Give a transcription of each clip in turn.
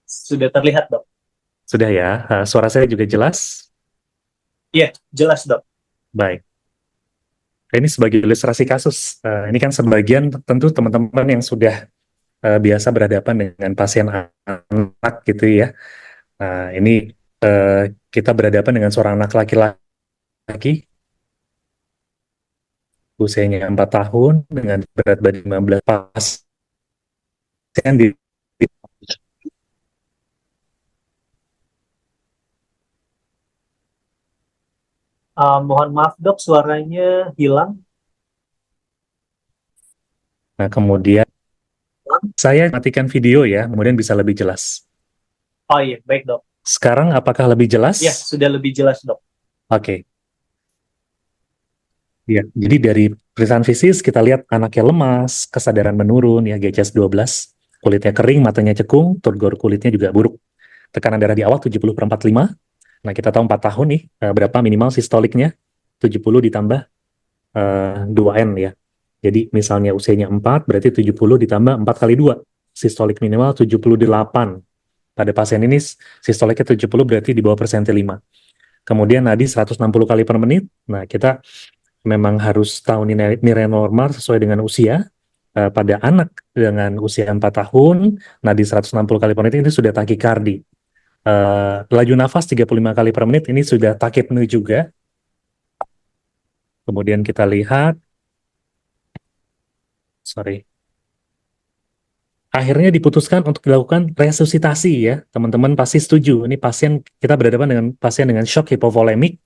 Sudah terlihat, Dok. Sudah ya, suara saya juga jelas. Iya, jelas, Dok. Baik. Ini sebagai ilustrasi kasus. Ini kan sebagian tentu teman-teman yang sudah biasa berhadapan dengan pasien anak gitu ya. Nah, ini kita berhadapan dengan seorang anak laki-laki usianya 4 tahun dengan berat badan 15 pasien Mohon maaf, Dok, suaranya hilang. Nah, kemudian saya matikan video ya, kemudian bisa lebih jelas. Oh iya, baik, Dok. Sekarang apakah lebih Ya, jelas? sudah lebih jelas, Dok. Oke. Ya, jadi dari pemeriksaan fisik kita lihat anaknya lemas, kesadaran menurun, ya GCS 12, kulitnya kering, matanya cekung, turgor kulitnya juga buruk. Tekanan darah di awal 70/45. Nah, kita tahu 4 tahun nih, berapa minimal sistoliknya? 70 ditambah 2N ya. Jadi misalnya usianya 4, berarti 70 ditambah 4 kali 2. Sistolik minimal 78. Pada pasien ini sistoliknya 70 berarti di bawah persenti 5. Kemudian nadi 160 kali per menit. Nah, kita memang harus tahu nilai normal sesuai dengan usia. Pada anak dengan usia 4 tahun, nadi 160 kali per menit ini sudah takikardi. Laju nafas 35 kali per menit ini sudah takipnu juga. Kemudian kita lihat, sorry, akhirnya diputuskan untuk dilakukan resusitasi ya. Teman-teman pasti setuju. Ini pasien, kita berhadapan dengan pasien dengan shock hipovolemik,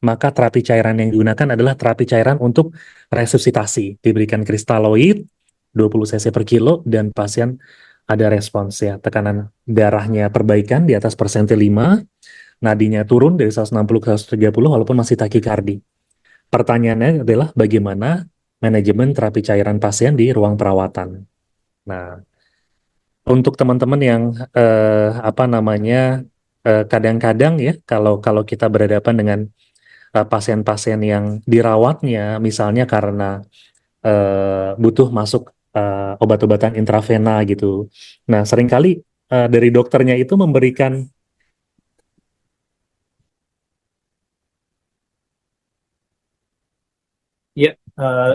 maka terapi cairan yang digunakan adalah terapi cairan untuk resusitasi. Diberikan kristaloid 20 cc per kilo dan pasien ada respons ya. Tekanan darahnya perbaikan di atas persenti 5, nadinya turun dari 160 ke 130 walaupun masih takikardi. Pertanyaannya adalah bagaimana manajemen terapi cairan pasien di ruang perawatan. Nah, untuk teman-teman yang apa namanya kadang-kadang ya kalau kalau kita berhadapan dengan pasien-pasien yang dirawatnya misalnya karena butuh masuk obat-obatan intravena gitu. Nah, seringkali dari dokternya itu memberikan. Iya,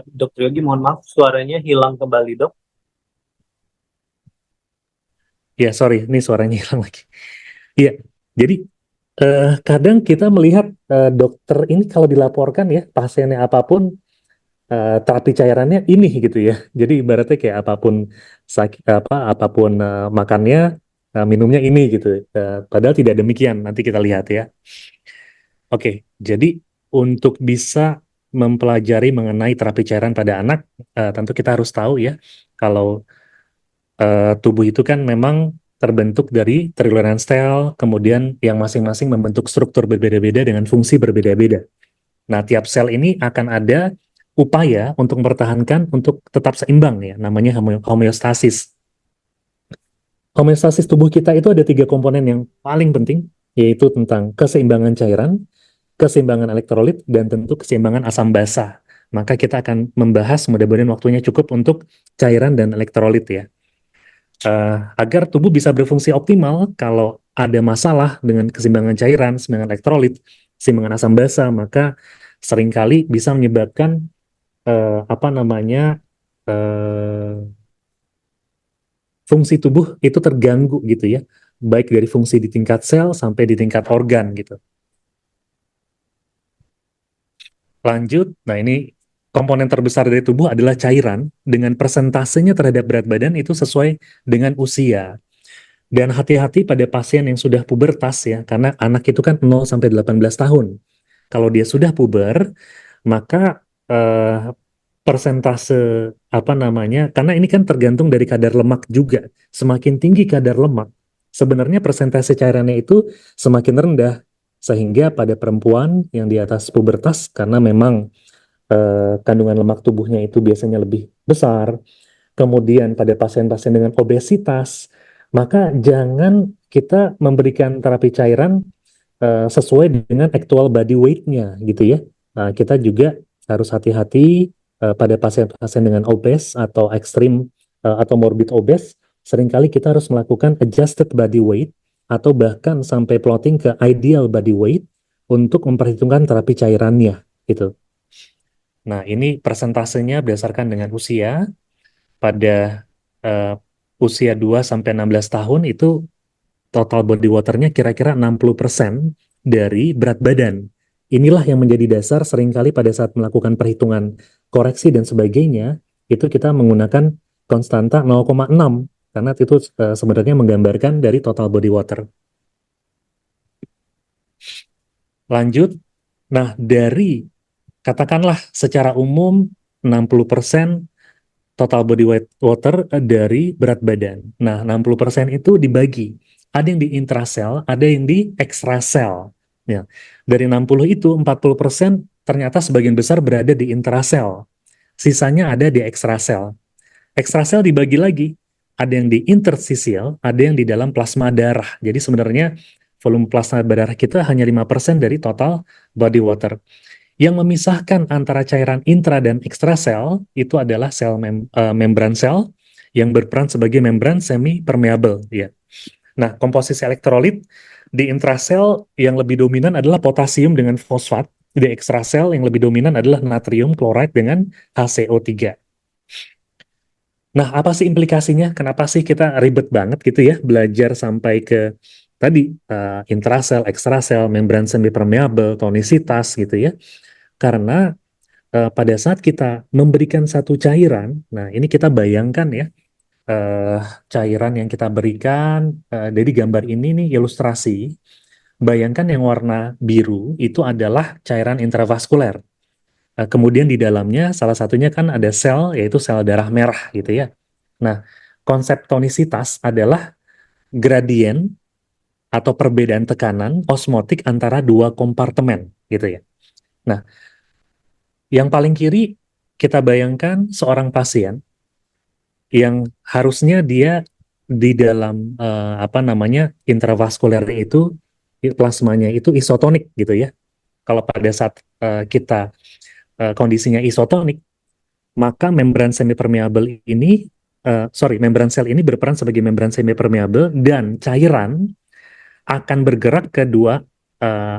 Dokter Yogi, mohon maaf, suaranya hilang kembali, Dok. Ya sorry, ini suaranya hilang lagi. Iya, jadi kadang kita melihat dokter ini kalau dilaporkan ya pasiennya apapun terapi cairannya ini gitu ya. Jadi ibaratnya kayak apapun sakit apa apapun makannya minumnya ini gitu. Padahal tidak demikian. Nanti kita lihat ya. Oke, jadi untuk bisa mempelajari mengenai terapi cairan pada anak, tentu kita harus tahu ya kalau tubuh itu kan memang terbentuk dari trilunan sel, kemudian yang masing-masing membentuk struktur berbeda-beda dengan fungsi berbeda-beda. Nah, tiap sel ini akan ada upaya untuk mempertahankan untuk tetap seimbang ya, namanya homeostasis. Homeostasis tubuh kita itu ada 3 komponen yang paling penting, yaitu tentang keseimbangan cairan, keseimbangan elektrolit, dan tentu keseimbangan asam basa. Maka kita akan membahas, mudah-mudahan waktunya cukup untuk cairan dan elektrolit ya. Agar tubuh bisa berfungsi optimal, kalau ada masalah dengan keseimbangan cairan, keseimbangan elektrolit, keseimbangan asam basa, maka seringkali bisa menyebabkan apa namanya eh, fungsi tubuh itu terganggu gitu ya, baik dari fungsi di tingkat sel sampai di tingkat organ gitu. Lanjut, nah ini komponen terbesar dari tubuh adalah cairan dengan persentasenya terhadap berat badan itu sesuai dengan usia. Dan hati-hati pada pasien yang sudah pubertas ya, karena anak itu kan 0 sampai 18 tahun. Kalau dia sudah puber, maka persentase apa namanya? Karena ini kan tergantung dari kadar lemak juga. Semakin tinggi kadar lemak, sebenarnya persentase cairannya itu semakin rendah. Sehingga pada perempuan yang di atas pubertas, karena memang kandungan lemak tubuhnya itu biasanya lebih besar, kemudian pada pasien-pasien dengan obesitas, maka jangan kita memberikan terapi cairan sesuai dengan actual body weight-nya gitu ya. Nah, kita juga harus hati-hati pada pasien-pasien dengan obes atau ekstrim atau morbid obes seringkali kita harus melakukan adjusted body weight atau bahkan sampai plotting ke ideal body weight untuk memperhitungkan terapi cairannya gitu. Nah, ini persentasenya berdasarkan dengan usia. Pada usia 2 sampai 16 tahun itu total body waternya kira-kira 60% dari berat badan. Inilah yang menjadi dasar seringkali pada saat melakukan perhitungan koreksi dan sebagainya, itu kita menggunakan konstanta 0,6 karena itu sebenarnya menggambarkan dari total body water. Lanjut, nah dari katakanlah secara umum 60% total body weight water dari berat badan. Nah, 60% itu dibagi. Ada yang di intrasel, ada yang di ekstrasel. Ya. Dari 60 itu, 40% ternyata sebagian besar berada di intrasel. Sisanya ada di ekstrasel. Ekstrasel dibagi lagi. Ada yang di interstisial, ada yang di dalam plasma darah. Jadi sebenarnya volume plasma darah kita hanya 5% dari total body water. Yang memisahkan antara cairan intra dan ekstrasel itu adalah membran sel yang berperan sebagai membran semi permeable ya. Nah, komposisi elektrolit di intrasel yang lebih dominan adalah potasium dengan fosfat, di ekstrasel yang lebih dominan adalah natrium klorida dengan HCO3. Nah, apa sih implikasinya? Kenapa sih kita ribet banget gitu ya belajar sampai ke tadi intrasel, ekstrasel, membran semi permeable, tonisitas gitu ya? Karena pada saat kita memberikan satu cairan, nah ini kita bayangkan ya, eh, cairan yang kita berikan, dari gambar ini nih ilustrasi, bayangkan yang warna biru itu adalah cairan intravaskuler. Kemudian di dalamnya salah satunya kan ada sel, yaitu sel darah merah gitu ya. Nah, konsep tonisitas adalah gradien atau perbedaan tekanan osmotik antara dua kompartemen gitu ya. Nah, yang paling kiri kita bayangkan seorang pasien yang harusnya dia di dalam apa namanya intravaskulernya itu plasmanya itu isotonik gitu ya. Kalau pada saat kita kondisinya isotonik, maka membran semipermeable ini membran sel ini berperan sebagai membran semipermeable dan cairan akan bergerak ke dua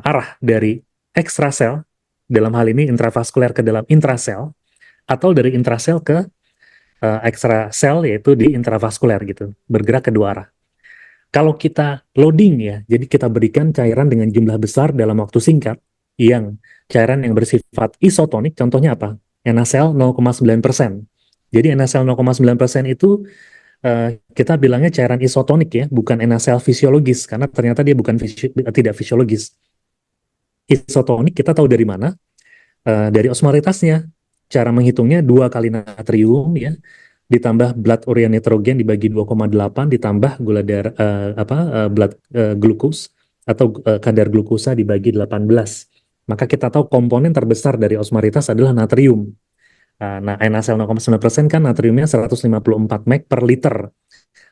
arah dari ekstrasel dalam hal ini intravaskuler ke dalam intrasel atau dari intrasel ke ekstrasel yaitu di intravaskuler gitu, bergerak ke dua arah. Kalau kita loading ya, jadi kita berikan cairan dengan jumlah besar dalam waktu singkat, yang cairan yang bersifat isotonik, contohnya apa? NaCl 0,9%. Jadi NaCl 0,9% itu kita bilangnya cairan isotonik ya, bukan NaCl fisiologis, karena ternyata dia bukan tidak fisiologis. Isotonik kita tahu dari mana? Dari osmolitasnya. Cara menghitungnya 2 kali natrium ya, ditambah blood urea nitrogen dibagi 2,8 ditambah gula darah blood glucose atau kadar glukosa dibagi 18. Maka kita tahu komponen terbesar dari osmolitas adalah natrium. Nah, NaCl 0,9% kan natriumnya 154 mg per liter.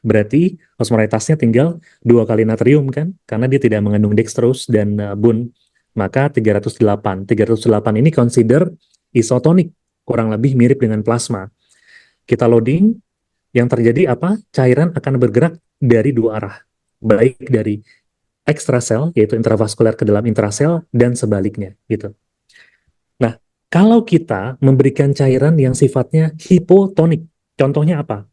Berarti osmolitasnya tinggal 2 kali natrium kan, karena dia tidak mengandung dextrose dan bun. Maka 308. 308 ini consider isotonik, kurang lebih mirip dengan plasma. Kita loading, yang terjadi apa? Cairan akan bergerak dari dua arah, baik dari ekstrasel, yaitu intravaskuler ke dalam intrasel, dan sebaliknya. Gitu. Nah, kalau kita memberikan cairan yang sifatnya hipotonik, contohnya apa?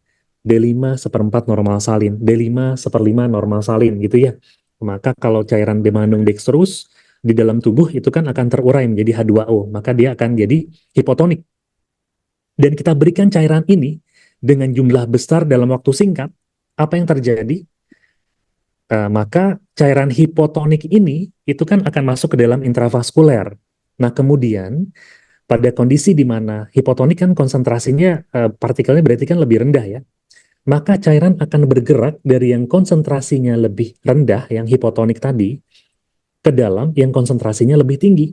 D5 seperempat normal salin, D5 seperlima normal salin, gitu ya. Maka kalau cairan mengandung dextrose, di dalam tubuh itu kan akan terurai menjadi H2O, maka dia akan jadi hipotonik. Dan kita berikan cairan ini dengan jumlah besar dalam waktu singkat, apa yang terjadi? Maka cairan hipotonik ini itu kan akan masuk ke dalam intravaskuler. Nah, kemudian pada kondisi di mana hipotonik kan konsentrasinya partikelnya berarti kan lebih rendah ya. Maka cairan akan bergerak dari yang konsentrasinya lebih rendah, yang hipotonik tadi, ke dalam yang konsentrasinya lebih tinggi.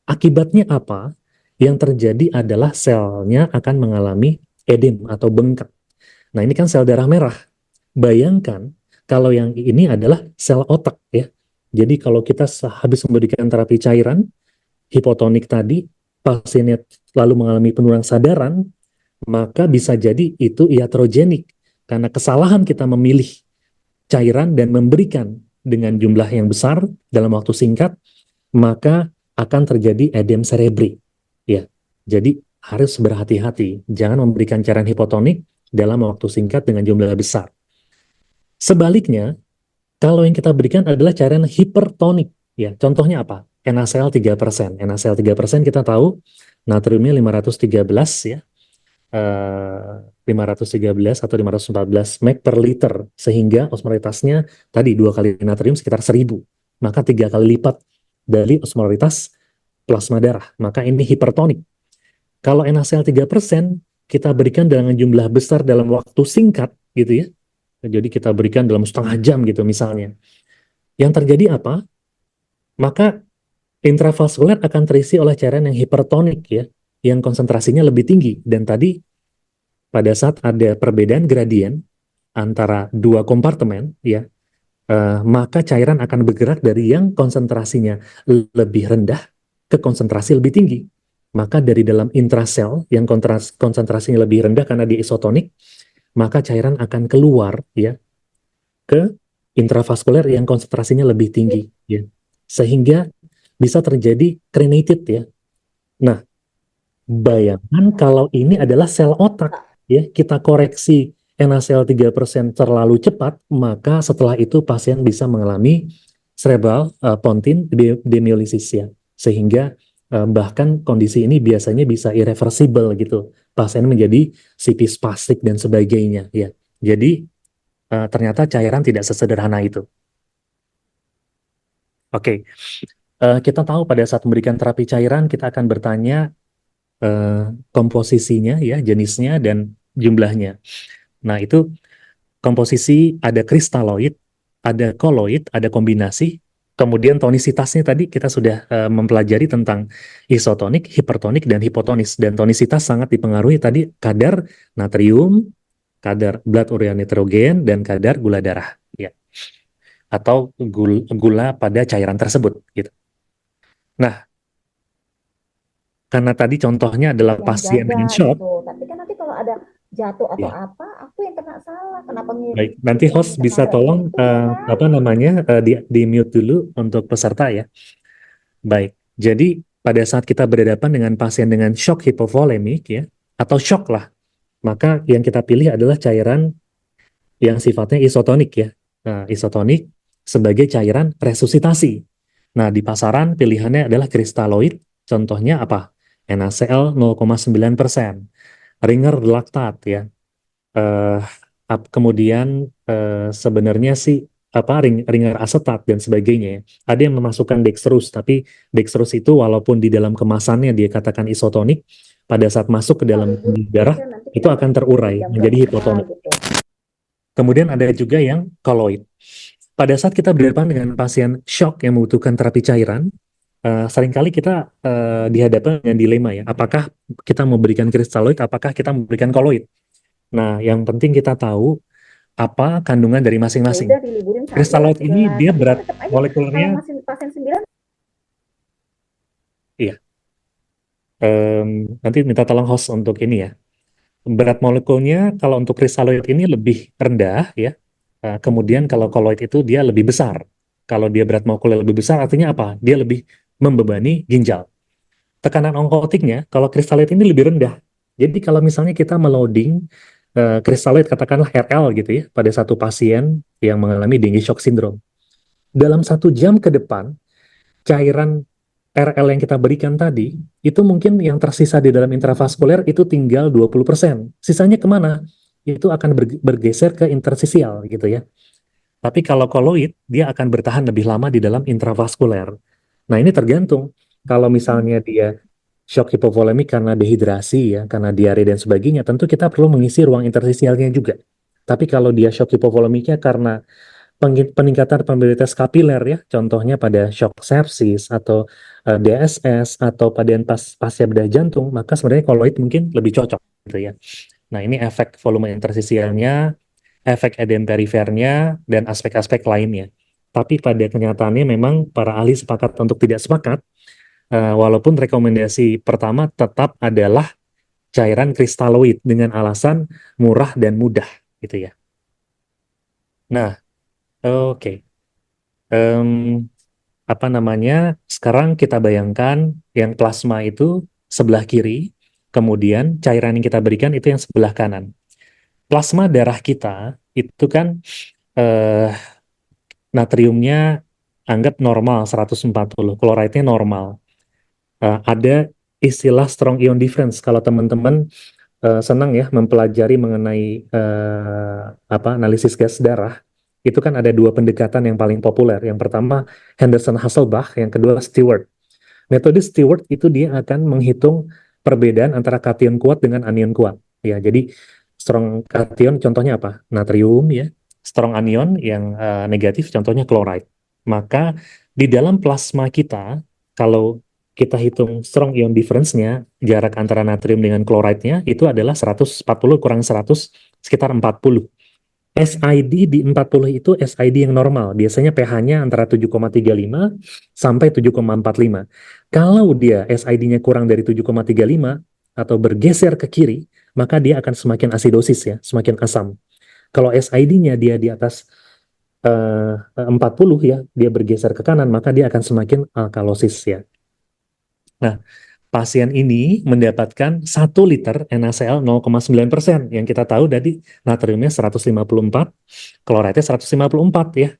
Akibatnya apa? Yang terjadi adalah selnya akan mengalami edem atau bengkak. Nah, ini kan sel darah merah. Bayangkan kalau yang ini adalah sel otak ya. Jadi kalau kita habis memberikan terapi cairan hipotonik tadi, pasiennya lalu mengalami penurunan sadaran, maka bisa jadi itu iatrogenik. Karena kesalahan kita memilih cairan dan memberikan dengan jumlah yang besar dalam waktu singkat, maka akan terjadi edem cerebri. Ya, jadi harus berhati-hati, jangan memberikan cairan hipotonik dalam waktu singkat dengan jumlah besar. Sebaliknya, kalau yang kita berikan adalah cairan hipertonik, ya, contohnya apa? NaCl 3%. NaCl 3% kita tahu natriumnya 513 ya, 513 atau 514 mg per liter, sehingga osmolaritasnya tadi 2 kali natrium sekitar 1000, maka 3 kali lipat dari osmolaritas plasma darah, maka ini hipertonik. Kalau NaCl 3% kita berikan dengan jumlah besar dalam waktu singkat gitu ya, jadi kita berikan dalam setengah jam gitu misalnya, yang terjadi apa? Maka intravaskuler akan terisi oleh cairan yang hipertonik ya, yang konsentrasinya lebih tinggi. Dan tadi pada saat ada perbedaan gradien antara dua kompartemen ya, maka cairan akan bergerak dari yang konsentrasinya lebih rendah ke konsentrasi lebih tinggi. Maka dari dalam intrasel yang konsentrasinya lebih rendah karena dia isotonik, maka cairan akan keluar ya ke intravaskuler yang konsentrasinya lebih tinggi ya. Sehingga bisa terjadi crenated ya. Nah, bayangkan kalau ini adalah sel otak ya, kita koreksi NaCl 3% terlalu cepat, maka setelah itu pasien bisa mengalami cerebral pontin demyelisis ya. Sehingga bahkan kondisi ini biasanya bisa irreversible gitu. Pasien menjadi CP spastik dan sebagainya ya. Jadi ternyata cairan tidak sesederhana itu. Oke. Kita tahu pada saat memberikan terapi cairan kita akan bertanya komposisinya ya, jenisnya dan jumlahnya. Nah, itu komposisi ada kristaloid, ada koloid, ada kombinasi. Kemudian tonisitasnya tadi kita sudah mempelajari tentang isotonik, hipertonik, dan hipotonis. Dan tonisitas sangat dipengaruhi tadi kadar natrium, kadar blood urea nitrogen, dan kadar gula darah. Ya. Atau gula pada cairan tersebut. Gitu. Nah, karena tadi contohnya adalah yang pasien dengan jaga shock. gitu. Tapi kan nanti kalau ada jatuh atau Ya. apa, aku yang kena salah. Kenapa Baik, nanti bikin host kena bisa rem tolong gitu ya kan? apa namanya di mute dulu untuk peserta ya. Baik, jadi pada saat kita berhadapan dengan pasien dengan shock hipovolemik ya, atau shock lah, maka yang kita pilih adalah cairan yang sifatnya isotonik ya. Nah, isotonik sebagai cairan resusitasi. Nah, di pasaran pilihannya adalah kristaloid, contohnya apa? NaCl 0,9%, Ringer lactate ya. eh Kemudian sebenarnya sih apa ringer asetat dan sebagainya ya. Ada yang memasukkan dextrose, tapi dextrose itu walaupun di dalam kemasannya dia katakan isotonik, pada saat masuk ke dalam Libur darah aja nanti itu kita akan terurai jam menjadi berapa hipotonik. gitu. Kemudian ada juga yang koloid. Pada saat kita berhadapan dengan pasien shock yang membutuhkan terapi cairan, seringkali kita dihadapkan dengan dilema ya. Apakah kita memberikan kristaloid, apakah kita memberikan koloid? Nah, yang penting kita tahu apa kandungan dari Ya masing-masing. udah diliburin saja Kristaloid ini sebulan. dia Tapi kan berat tetap aja kalau molekulernya, masih pasien 9 iya. Nanti minta tolong host untuk ini ya. Berat molekulnya kalau untuk kristaloid ini lebih rendah ya. Kemudian kalau koloid itu dia lebih besar. Kalau dia berat molekuler lebih besar artinya apa? Dia lebih membebani ginjal. Tekanan onkotiknya kalau kristaloid ini lebih rendah. Jadi kalau misalnya kita meloading kristaloid katakanlah RL gitu ya pada satu pasien yang mengalami dengue shock syndrome. Dalam 1 jam ke depan, cairan RL yang kita berikan tadi, itu mungkin yang tersisa di dalam intravaskuler itu tinggal 20%. Sisanya kemana? Itu akan bergeser ke interstisial gitu ya. Tapi kalau koloid, dia akan bertahan lebih lama di dalam intravaskuler. Nah ini tergantung. Kalau misalnya dia shock hipovolemik karena dehidrasi ya, karena diare dan sebagainya, tentu kita perlu mengisi ruang interstisialnya juga. Tapi kalau dia shock hipovolemiknya karena peningkatan permeabilitas kapiler ya, contohnya pada shock sepsis atau DSS atau pada pasca bedah jantung, maka sebenarnya koloid mungkin lebih cocok gitu ya. Nah, ini efek volume interstisialnya, efek edem perifernya, dan aspek-aspek lainnya. Tapi pada kenyataannya memang para ahli sepakat untuk tidak sepakat, walaupun rekomendasi pertama tetap adalah cairan kristaloid dengan alasan murah dan mudah gitu ya. Nah, oke. Em, apa namanya? Sekarang kita bayangkan yang plasma itu sebelah kiri, kemudian cairan yang kita berikan itu yang sebelah kanan. Plasma darah kita itu kan eh, natriumnya anggap normal 140, kloride-nya normal. Ada istilah strong ion difference. Kalau teman-teman senang ya mempelajari mengenai analisis gas darah, itu kan ada dua pendekatan yang paling populer. Yang pertama Henderson-Hasselbalch, yang kedua Stewart. Metode Stewart itu dia akan menghitung perbedaan antara kation kuat dengan anion kuat. Ya, jadi strong kation contohnya apa? Natrium ya. Strong anion yang negatif contohnya chloride. Maka di dalam plasma kita, kalau kita hitung strong ion difference-nya, jarak antara natrium dengan chloride-nya itu adalah 140 kurang 100 sekitar 40. SID di 40 itu SID yang normal. Biasanya pH-nya antara 7,35 sampai 7,45. Kalau dia SID-nya kurang dari 7,35 atau bergeser ke kiri, maka dia akan semakin asidosis ya, semakin asam. Kalau SID-nya dia di atas 40 ya, dia bergeser ke kanan, maka dia akan semakin alkalosis ya. Nah, pasien ini mendapatkan 1 liter NaCl 0,9%. Yang kita tahu tadi natriumnya 154, klorida 154 ya.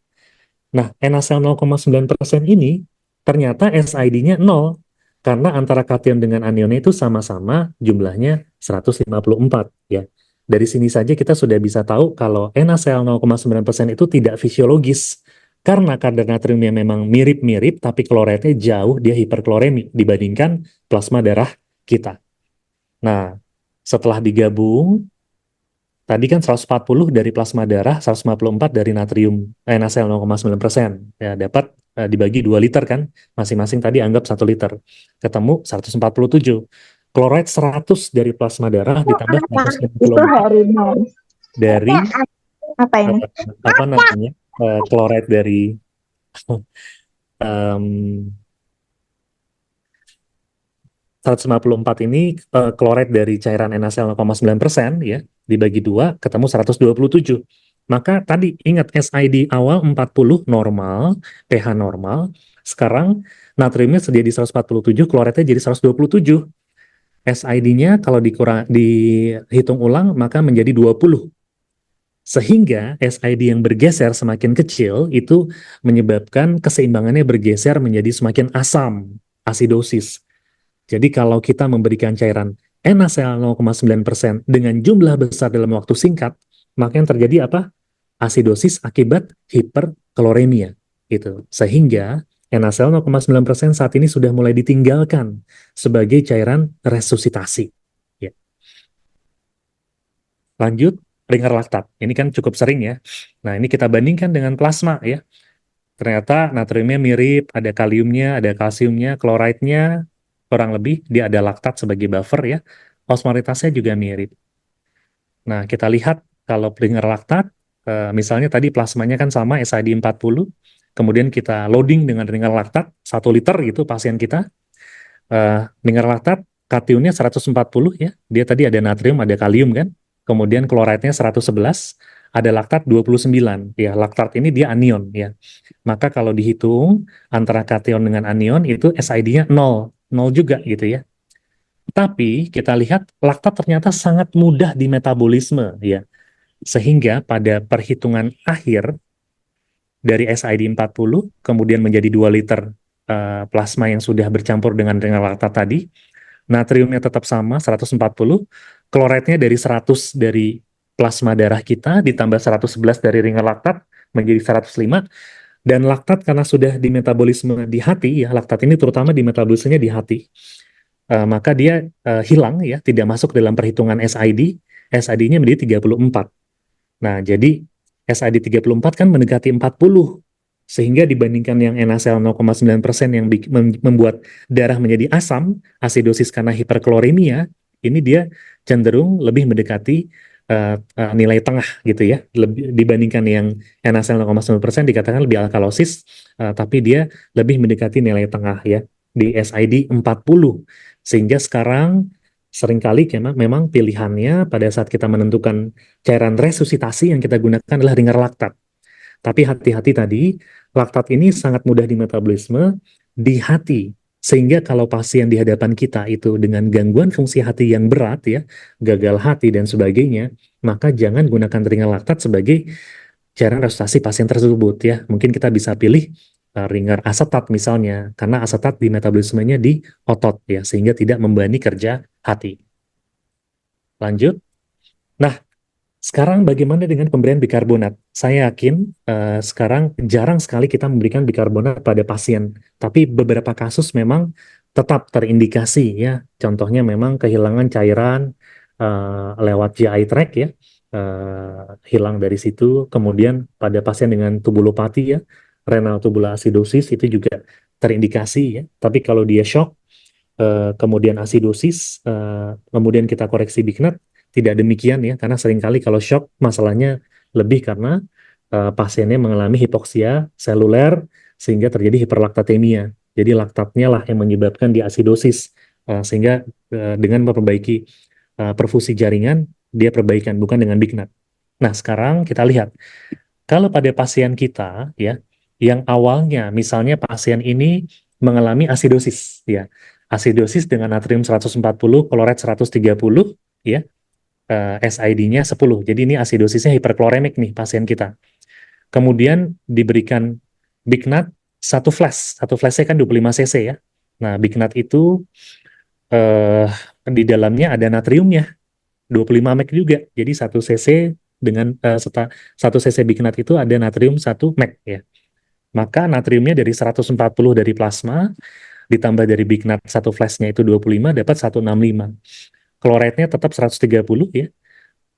Nah, NaCl 0,9% ini ternyata SID-nya 0 karena antara kation dengan anionnya itu sama-sama jumlahnya 154 ya. Dari sini saja kita sudah bisa tahu kalau NaCl 0,9% itu tidak fisiologis. Karena kadar natriumnya memang mirip-mirip, tapi kloridnya jauh, dia hiperkloremi dibandingkan plasma darah kita. Nah, setelah digabung, tadi kan 140 dari plasma darah, 154 dari natrium, NaCl 0,9%. Ya, dapat dibagi 2 liter kan, masing-masing tadi anggap 1 liter. Ketemu 147. Chloride 100 dari plasma darah ditambah Itu 154 harimau. dari Apa ini? apa namanya? Chloride dari em, 154 ini chloride dari cairan NaCl 0,9% ya, dibagi 2 ketemu 127. Maka tadi ingat SID awal 40 normal, pH normal. Sekarang natriumnya sedia di 147, kloridnya jadi 127. SID-nya kalau dihitung ulang maka menjadi 20. Sehingga SID yang bergeser semakin kecil itu menyebabkan keseimbangannya bergeser menjadi semakin asam, asidosis. Jadi kalau kita memberikan cairan NaCl 0,9% dengan jumlah besar dalam waktu singkat, maka yang terjadi apa? Asidosis akibat hiperkloremia. Gitu. Sehingga NaCl 0,9% saat ini sudah mulai ditinggalkan sebagai cairan resusitasi. Ya. Lanjut, Ringer laktat. Ini kan cukup sering ya. Nah, ini kita bandingkan dengan plasma ya. Ternyata natriumnya mirip, ada kaliumnya, ada kalsiumnya, kloridnya, kurang lebih dia ada laktat sebagai buffer ya. Osmolitasnya juga mirip. Nah, kita lihat kalau Ringer laktat, misalnya tadi plasmanya kan sama SID 40, kemudian kita loading dengan Ringer laktat 1 liter gitu pasien kita. Ringer laktat kationnya 140 ya. Dia tadi ada natrium, ada kalium kan. Kemudian kloridnya 111, ada laktat 29. Ya, laktat ini dia anion ya. Maka kalau dihitung antara kation dengan anion itu SID-nya 0, 0 juga gitu ya. Tapi kita lihat laktat ternyata sangat mudah di metabolisme ya. Sehingga pada perhitungan akhir dari SID 40 kemudian menjadi 2 liter plasma yang sudah bercampur dengan laktat tadi, natriumnya tetap sama 140, kloridnya dari 100 dari plasma darah kita ditambah 111 dari ringan laktat menjadi 105, dan laktat karena sudah di metabolisme di hati ya, laktat ini terutama di metabolismenya di hati, maka dia hilang ya, tidak masuk dalam perhitungan SID. SID-nya menjadi 34. Nah, jadi SID 34 kan mendekati 40. Sehingga dibandingkan yang NaCl 0,9% yang membuat darah menjadi asam, asidosis karena hiperkloremia, ini dia cenderung lebih mendekati nilai tengah gitu ya. Lebih, dibandingkan yang NaCl 0,9% dikatakan lebih alkalosis, tapi dia lebih mendekati nilai tengah ya, di SID 40. Sehingga sekarang seringkali memang pilihannya pada saat kita menentukan cairan resusitasi yang kita gunakan adalah ringan laktat. Tapi hati-hati tadi, laktat ini sangat mudah di metabolisme di hati. Sehingga kalau pasien di hadapan kita itu dengan gangguan fungsi hati yang berat ya, gagal hati dan sebagainya, maka jangan gunakan ringan laktat sebagai cairan resusitasi pasien tersebut ya. Mungkin kita bisa pilih ringan asetat misalnya, karena asetat di metabolismenya di otot ya, sehingga tidak membebani kerja hati. Lanjut. Nah, sekarang bagaimana dengan pemberian bikarbonat? Saya yakin sekarang jarang sekali kita memberikan bikarbonat pada pasien, tapi beberapa kasus memang tetap terindikasi ya. Contohnya memang kehilangan cairan lewat GI tract ya, hilang dari situ. Kemudian pada pasien dengan tubulopati ya, renal tubular acidosis itu juga terindikasi ya. Tapi kalau dia shock, kemudian asidosis, kemudian kita koreksi biknat, tidak demikian ya, karena seringkali kalau shock masalahnya lebih karena pasiennya mengalami hipoksia seluler sehingga terjadi hiperlaktatemia. Jadi laktatnya lah yang menyebabkan diasidosis, sehingga dengan memperbaiki perfusi jaringan, dia perbaikan bukan dengan biknat. Nah sekarang kita lihat, kalau pada pasien kita ya, yang awalnya misalnya pasien ini mengalami asidosis ya, asidosis dengan natrium 140, kloret 130 ya, SID-nya 10. Jadi ini asidosisnya hiperkloremik nih pasien kita. Kemudian diberikan Bignat satu flashnya kan 25 cc ya. Nah, Bignat itu di dalamnya ada natriumnya 25 mg juga. Jadi 1 cc dengan 1 cc Bignat itu ada natrium 1 mg ya. Maka natriumnya dari 140 dari plasma ditambah dari Bignat satu flashnya itu 25 dapat 165. Kloretnya tetap 130 ya.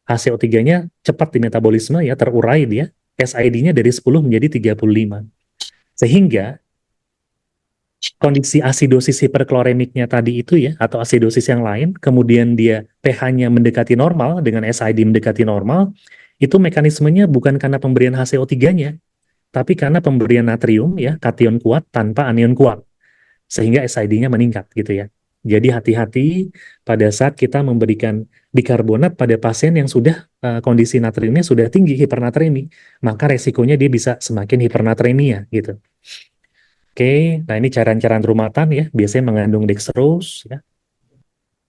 HCO3-nya cepat di metabolisme ya, terurai dia. SID-nya dari 10 menjadi 35. Sehingga kondisi asidosis hiperkloremiknya tadi itu ya, atau asidosis yang lain, kemudian dia pH-nya mendekati normal dengan SID mendekati normal, itu mekanismenya bukan karena pemberian HCO3-nya, tapi karena pemberian natrium ya, kation kuat tanpa anion kuat. Sehingga SID-nya meningkat gitu ya. Jadi hati-hati pada saat kita memberikan bikarbonat pada pasien yang sudah kondisi natriumnya sudah tinggi, hipernatremi, maka resikonya dia bisa semakin hipernatremia gitu. Oke, nah ini cairan-cairan rumatan ya, biasanya mengandung dextrose ya,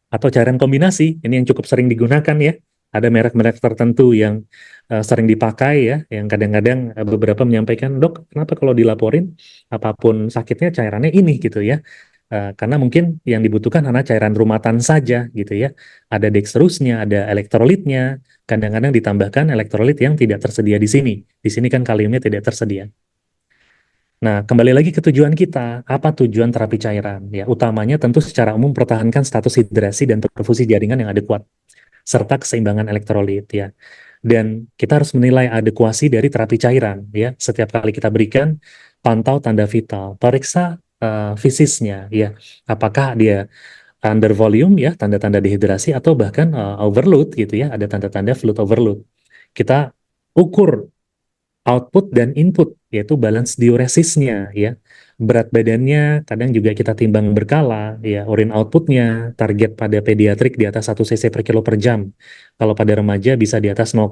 atau cairan kombinasi, ini yang cukup sering digunakan ya. Ada merek-merek tertentu yang sering dipakai ya, yang kadang-kadang beberapa menyampaikan, dok, kenapa kalau dilaporin apapun sakitnya cairannya ini gitu ya. Karena mungkin yang dibutuhkan hanya cairan rumatan saja gitu ya. Ada dextrose-nya, ada elektrolitnya, kadang-kadang ditambahkan elektrolit yang tidak tersedia di sini. Di sini kan kaliumnya tidak tersedia. Nah, kembali lagi ke tujuan kita. Apa tujuan terapi cairan? Ya, utamanya tentu secara umum pertahankan status hidrasi dan perfusi jaringan yang adekuat, serta keseimbangan elektrolit ya. Dan kita harus menilai adekuasi dari terapi cairan ya. Setiap kali kita berikan, pantau tanda vital, periksa fisisnya ya. Apakah dia under volume ya, tanda-tanda dehidrasi atau bahkan overload gitu ya, ada tanda-tanda fluid overload. Kita ukur output dan input, yaitu balance diuresisnya ya. Berat badannya kadang juga kita timbang berkala ya, urin outputnya target pada pediatrik di atas 1 cc per kilo per jam. Kalau pada remaja bisa di atas 0,5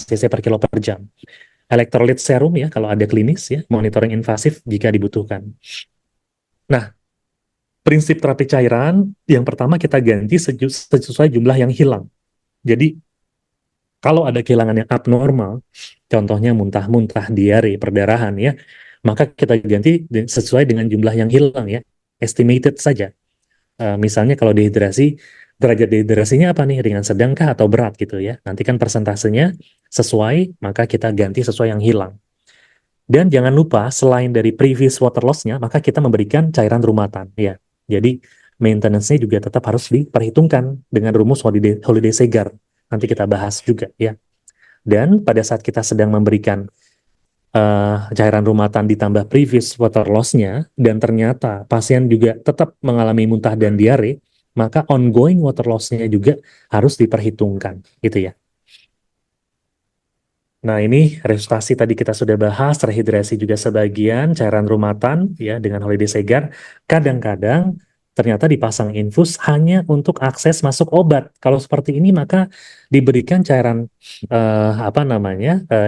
cc per kilo per jam. Elektrolit serum ya kalau ada klinis ya, monitoring invasif jika dibutuhkan. Nah, prinsip terapi cairan yang pertama kita ganti sesuai jumlah yang hilang. Jadi kalau ada kehilangan yang abnormal, contohnya muntah-muntah, diare, perdarahan ya, maka kita ganti sesuai dengan jumlah yang hilang ya, estimated saja. Misalnya kalau dehidrasi, derajat dehidrasinya apa nih, ringan sedangkah atau berat gitu ya. Nanti kan persentasenya sesuai, maka kita ganti sesuai yang hilang. Dan jangan lupa selain dari previous water loss-nya, maka kita memberikan cairan rumatan ya. Jadi maintenance-nya juga tetap harus diperhitungkan dengan rumus holiday segar. Nanti kita bahas juga ya. Dan pada saat kita sedang memberikan cairan rumatan ditambah previous water loss-nya, dan ternyata pasien juga tetap mengalami muntah dan diare, maka ongoing water loss-nya juga harus diperhitungkan, gitu ya. Nah ini resusitasi tadi kita sudah bahas, rehidrasi juga sebagian, cairan rumatan ya dengan holiday segar. Kadang-kadang ternyata dipasang infus hanya untuk akses masuk obat. Kalau seperti ini maka diberikan cairan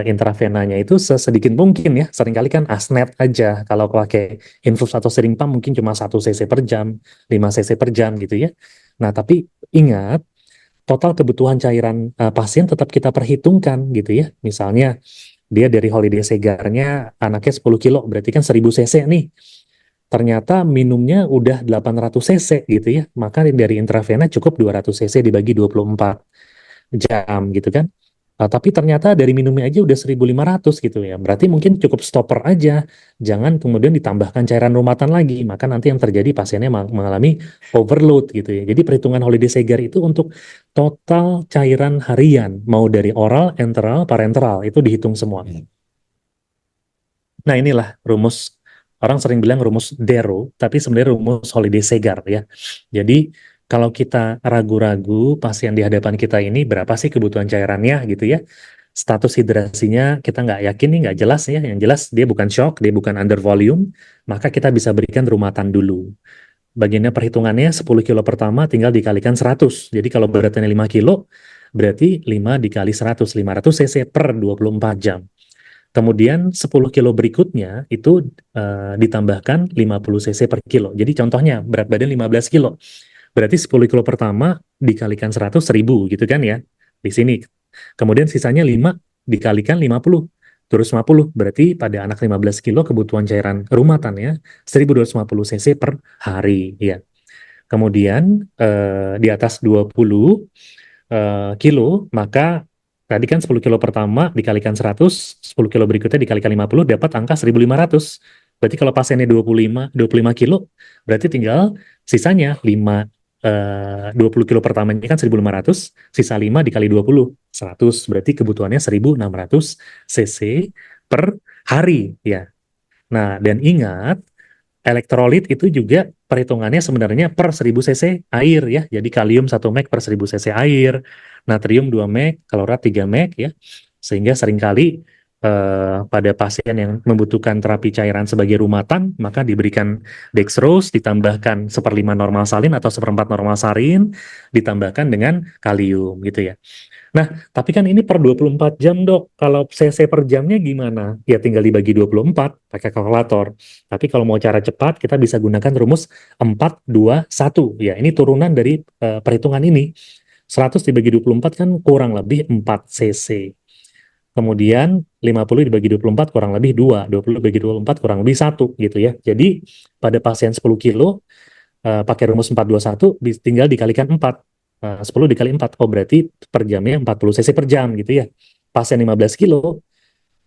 intravenanya itu sesedikit mungkin ya. Seringkali kan asnet aja kalau pakai infus atau syring pump mungkin cuma 1 cc per jam, 5 cc per jam gitu ya. Nah, tapi ingat total kebutuhan cairan pasien tetap kita perhitungkan gitu ya. Misalnya dia dari holiday segarnya anaknya 10 kilo, berarti kan 1000 cc nih. Ternyata minumnya udah 800 cc gitu ya. Maka dari intravena cukup 200 cc dibagi 24 jam gitu kan. Tapi ternyata dari minumnya aja udah 1.500 gitu ya. Berarti mungkin cukup stopper aja. Jangan kemudian ditambahkan cairan rumatan lagi. Maka nanti yang terjadi pasiennya mengalami overload gitu ya. Jadi perhitungan holiday segar itu untuk total cairan harian. Mau dari oral, enteral, parenteral. Itu dihitung semua. Nah inilah rumus. Orang sering bilang rumus Dero, tapi sebenarnya rumus holiday segar ya. Jadi kalau kita ragu-ragu pasien di hadapan kita ini berapa sih kebutuhan cairannya gitu ya. Status hidrasinya kita nggak yakin nih, nggak jelas ya. Yang jelas dia bukan shock, dia bukan under volume, maka kita bisa berikan rumatan dulu. Bagiannya perhitungannya 10 kilo pertama tinggal dikalikan 100. Jadi kalau beratnya 5 kilo, berarti 5 dikali 100, 500 cc per 24 jam. Kemudian 10 kilo berikutnya itu ditambahkan 50 cc per kilo. Jadi contohnya berat badan 15 kilo. Berarti 10 kilo pertama dikalikan 100, 1000 gitu kan ya. Di sini. Kemudian sisanya 5 dikalikan 50. Terus 50. Berarti pada anak 15 kilo kebutuhan cairan rumatan ya 1250 cc per hari ya. Kemudian di atas 20 kilo maka tadi kan 10 kilo pertama dikalikan 100, 10 kilo berikutnya dikalikan 50, dapat angka 1.500. Berarti kalau pasiennya 25 kilo, berarti tinggal sisanya 20 kilo pertamanya kan 1.500, sisa 5 dikali 20, 100. Berarti kebutuhannya 1.600 cc per hari. Ya. Nah, dan ingat, elektrolit itu juga perhitungannya sebenarnya per 1000 cc air ya. Jadi kalium 1 mg per 1000 cc air, natrium 2 mg, klorat 3 mg ya. Sehingga seringkali pada pasien yang membutuhkan terapi cairan sebagai rumatan, maka diberikan dextrose, ditambahkan 1/5 normal salin atau 1/4 normal sarin, ditambahkan dengan kalium gitu ya. Nah, tapi kan ini per 24 jam dok, kalau cc per jamnya gimana? Ya tinggal dibagi 24 pakai kalkulator. Tapi kalau mau cara cepat, kita bisa gunakan rumus 4-2-1. Ya, ini turunan dari perhitungan ini. 100 dibagi 24 kan kurang lebih 4 cc. Kemudian 50 dibagi 24 kurang lebih 2, 20 dibagi 24 kurang lebih 1 gitu ya. Jadi pada pasien 10 kilo pakai rumus 4-2-1 tinggal dikalikan 4. 10 dikali 4, oh berarti per jamnya 40 cc per jam gitu ya. Pasien 15 kilo,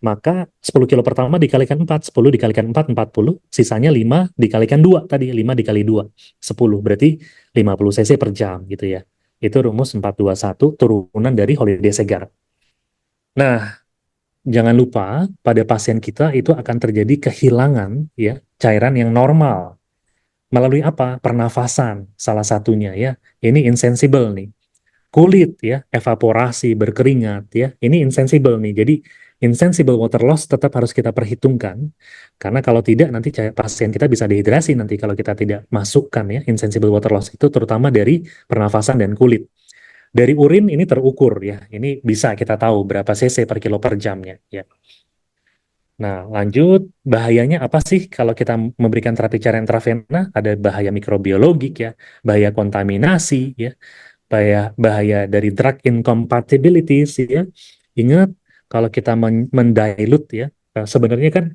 maka 10 kilo pertama dikalikan 4, 10 dikalikan 4, 40, sisanya 5 dikalikan 2 tadi, 5 dikali 2, 10, berarti 50 cc per jam gitu ya. Itu rumus 4-2-1 turunan dari holiday segar. Nah, jangan lupa pada pasien kita itu akan terjadi kehilangan ya cairan yang normal. Melalui apa? Pernafasan salah satunya ya. Ini insensible nih. Kulit ya, evaporasi, berkeringat ya. Ini insensible nih. Jadi insensible water loss tetap harus kita perhitungkan. Karena kalau tidak nanti pasien kita bisa dehidrasi nanti kalau kita tidak masukkan ya insensible water loss itu terutama dari pernafasan dan kulit. Dari urin ini terukur ya. Ini bisa kita tahu berapa cc per kilo per jamnya ya. Nah, lanjut, bahayanya apa sih kalau kita memberikan terapi cairan intravena? Ada bahaya mikrobiologik ya, bahaya kontaminasi ya, bahaya dari drug incompatibilities ya. Ingat, kalau kita mendilute ya, sebenarnya kan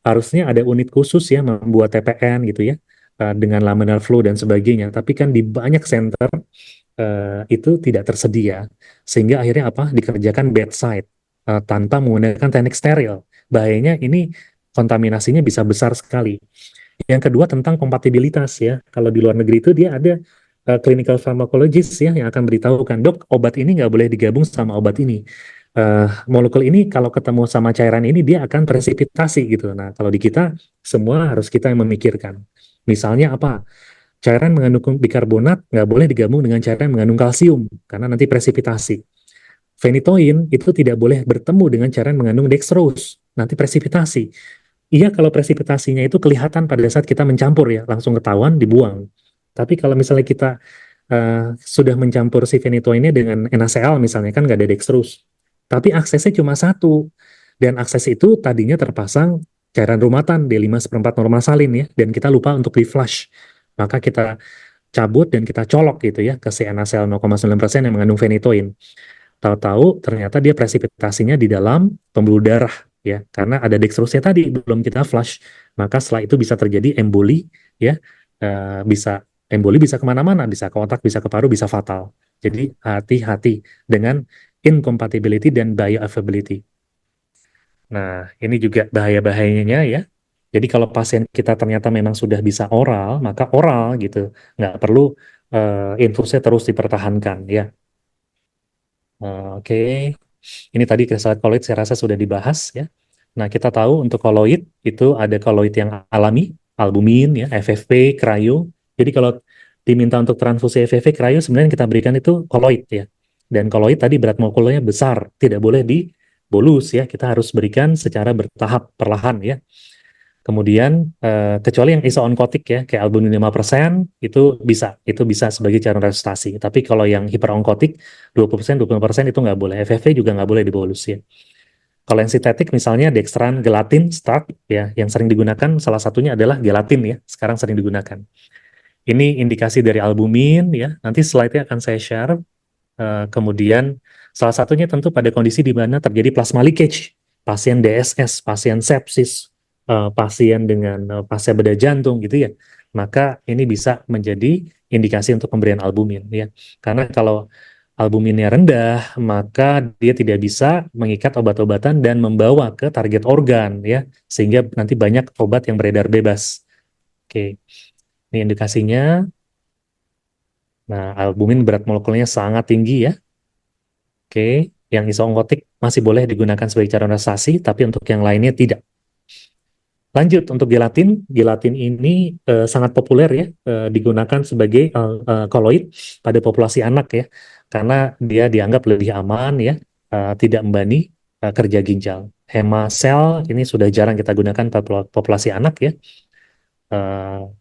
harusnya ada unit khusus ya membuat TPN gitu ya, dengan laminar flow dan sebagainya. Tapi kan di banyak center itu tidak tersedia, sehingga akhirnya apa? Dikerjakan bedside tanpa menggunakan teknik steril. Bahayanya ini kontaminasinya bisa besar sekali. Yang kedua tentang kompatibilitas ya. Kalau di luar negeri itu dia ada clinical pharmacologist ya yang akan beritahukan, dok obat ini nggak boleh digabung sama obat ini. Molekul ini kalau ketemu sama cairan ini dia akan presipitasi gitu. Nah kalau di kita semua harus kita yang memikirkan. Misalnya apa? Cairan mengandung bikarbonat nggak boleh digabung dengan cairan mengandung kalsium karena nanti presipitasi. Phenytoin itu tidak boleh bertemu dengan cairan mengandung dextrose, nanti presipitasi. Iya kalau presipitasinya itu kelihatan pada saat kita mencampur ya, langsung ketahuan dibuang. Tapi kalau misalnya kita sudah mencampur si phenytoin ini dengan NaCl misalnya, kan nggak ada dextrose. Tapi aksesnya cuma satu. Dan akses itu tadinya terpasang cairan rumatan D5/4 normal salin ya. Dan kita lupa untuk di flush. Maka kita cabut dan kita colok gitu ya ke si NaCl 0,9% yang mengandung phenytoin. Tahu-tahu ternyata dia presipitasinya di dalam pembuluh darah ya, karena ada dextrose tadi belum kita flush, maka setelah itu bisa terjadi emboli ya. Bisa emboli, bisa kemana-mana, bisa ke otak, bisa ke paru, bisa fatal. Jadi hati-hati dengan incompatibility dan bioavailability. Nah, ini juga bahaya-bahayanya ya. Jadi kalau pasien kita ternyata memang sudah bisa oral, maka oral gitu, nggak perlu infusnya terus dipertahankan ya. Oke, ini tadi kristal koloid saya rasa sudah dibahas ya. Nah, kita tahu untuk koloid itu ada koloid yang alami, albumin ya, FFP, cryo. Jadi kalau diminta untuk transfusi FFP, cryo sebenarnya yang kita berikan itu koloid ya. Dan koloid tadi berat molekulernya besar, tidak boleh dibolus ya. Kita harus berikan secara bertahap, perlahan ya. Kemudian kecuali yang isoonkotik ya, kayak albumin 5% itu bisa sebagai cara resusitasi. Tapi kalau yang hiperonkotik 20%, 20% itu nggak boleh. FFP juga nggak boleh dibolus ya. Kalau yang sintetik misalnya dextran, gelatin, start ya, yang sering digunakan salah satunya adalah gelatin ya, sekarang sering digunakan. Ini indikasi dari albumin ya. Nanti slide-nya akan saya share. Kemudian salah satunya tentu pada kondisi di mana terjadi plasma leakage, pasien DSS, pasien sepsis, pasien dengan pasca bedah jantung gitu ya. Maka ini bisa menjadi indikasi untuk pemberian albumin ya. Karena kalau albuminnya rendah, maka dia tidak bisa mengikat obat-obatan dan membawa ke target organ ya, sehingga nanti banyak obat yang beredar bebas. Oke, ini indikasinya. Nah, albumin berat molekulnya sangat tinggi ya. Oke, yang isoonkotik masih boleh digunakan sebagai cara resusitasi, tapi untuk yang lainnya tidak. Lanjut untuk gelatin, gelatin ini sangat populer ya, digunakan sebagai koloid pada populasi anak ya, karena dia dianggap lebih aman ya, tidak membebani kerja ginjal. Hemasel ini sudah jarang kita gunakan pada populasi anak ya,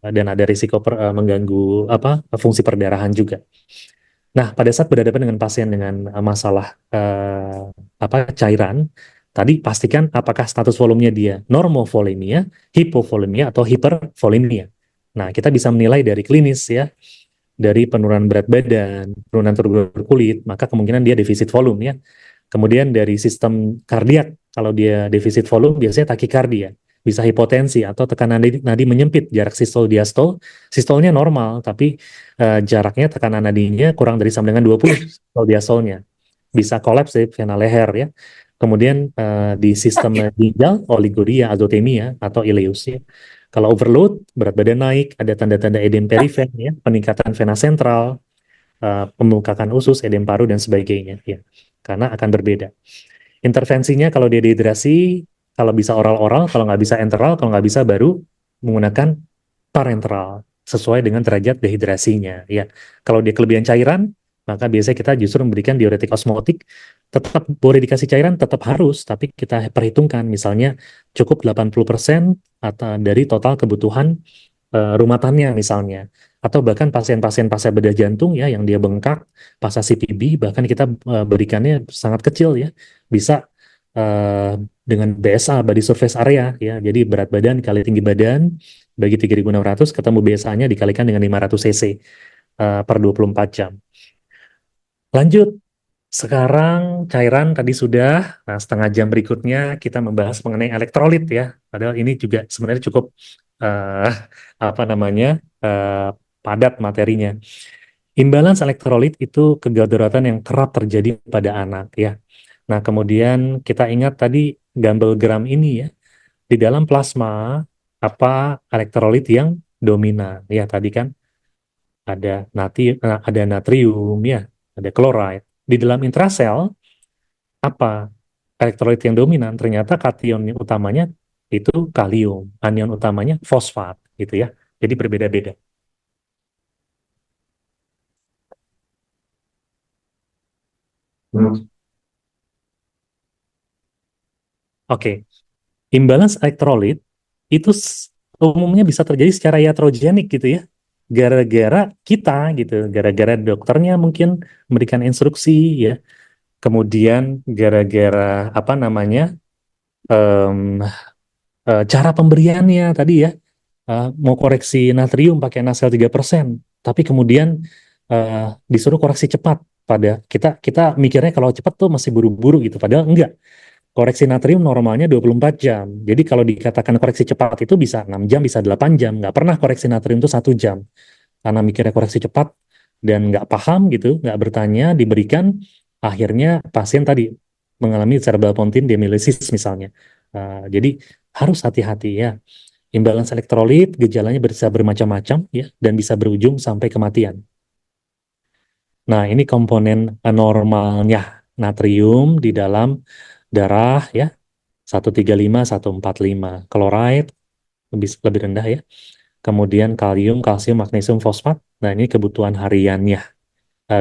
dan ada risiko mengganggu fungsi perdarahan juga. Nah, pada saat berhadapan dengan pasien dengan masalah cairan, tadi pastikan apakah status volumenya dia normovolemia, hipovolemia, atau hipervolemia. Nah, kita bisa menilai dari klinis ya, dari penurunan berat badan, penurunan turgor kulit, maka kemungkinan dia defisit volume ya. Kemudian dari sistem kardiak, kalau dia defisit volume biasanya takikardia, bisa hipotensi atau tekanan nadi menyempit, jarak sistol diastol. Sistolnya normal, tapi jaraknya tekanan nadinya kurang dari sama dengan 20 sistol diastolnya. Bisa kolaps di vena leher ya. Kemudian di sistem ginjal, oligoria, azotemia, atau ileus ya. Kalau overload, berat badan naik, ada tanda-tanda edem perifen ya, peningkatan vena sentral, pembengkakan usus, edem paru, dan sebagainya ya. Karena akan berbeda. Intervensinya kalau dia dehidrasi, kalau bisa oral-oral, kalau nggak bisa enteral, kalau nggak bisa baru menggunakan parenteral sesuai dengan derajat dehidrasinya. Ya, kalau dia kelebihan cairan, maka biasanya kita justru memberikan diuretik osmotik. Tetap boleh dikasih cairan, tetap harus, tapi kita perhitungkan misalnya cukup 80% atau dari total kebutuhan rumatannya misalnya, atau bahkan pasien-pasien pasca bedah jantung ya yang dia bengkak pasca CPB, bahkan kita berikannya sangat kecil ya, bisa dengan BSA, body surface area ya, jadi berat badan kali tinggi badan bagi 3.600 ketemu BSA-nya dikalikan dengan 500 cc per 24 jam. Lanjut, sekarang cairan tadi sudah, nah setengah jam berikutnya kita membahas mengenai elektrolit ya. Padahal ini juga sebenarnya cukup eh, padat materinya. Imbalans elektrolit itu kegadaratan yang kerap terjadi pada anak ya. Nah kemudian kita ingat tadi Gambel-Gram ini ya, di dalam plasma apa elektrolit yang dominan ya tadi kan ada natrium ya, ada chloride. Di dalam intrasel apa elektrolit yang dominan? Ternyata kation utamanya itu kalium, anion utamanya fosfat gitu ya. Jadi berbeda-beda. Oke, imbalance elektrolit itu umumnya bisa terjadi secara iatrogenik gitu ya. gara-gara kita gitu, gara-gara dokternya mungkin memberikan instruksi ya, kemudian gara-gara apa namanya em, cara pemberiannya tadi ya, mau koreksi natrium pakai NaCl 3%, tapi kemudian disuruh koreksi cepat. Pada kita kita mikirnya kalau cepat tuh masih buru-buru gitu, padahal enggak. Koreksi natrium normalnya 24 jam. Jadi kalau dikatakan koreksi cepat itu bisa 6 jam, bisa 8 jam. Nggak pernah koreksi natrium itu 1 jam. Karena mikirnya koreksi cepat dan nggak paham gitu, nggak bertanya, diberikan, akhirnya pasien tadi mengalami cerebral pontin demyelinasis misalnya. Jadi harus hati-hati ya. Imbalance elektrolit, gejalanya bisa bermacam-macam ya, dan bisa berujung sampai kematian. Nah, ini komponen normalnya natrium di dalam darah ya, 135, 145. Chloride lebih rendah ya. Kemudian kalium, kalsium, magnesium, fosfat. Nah, ini kebutuhan hariannya.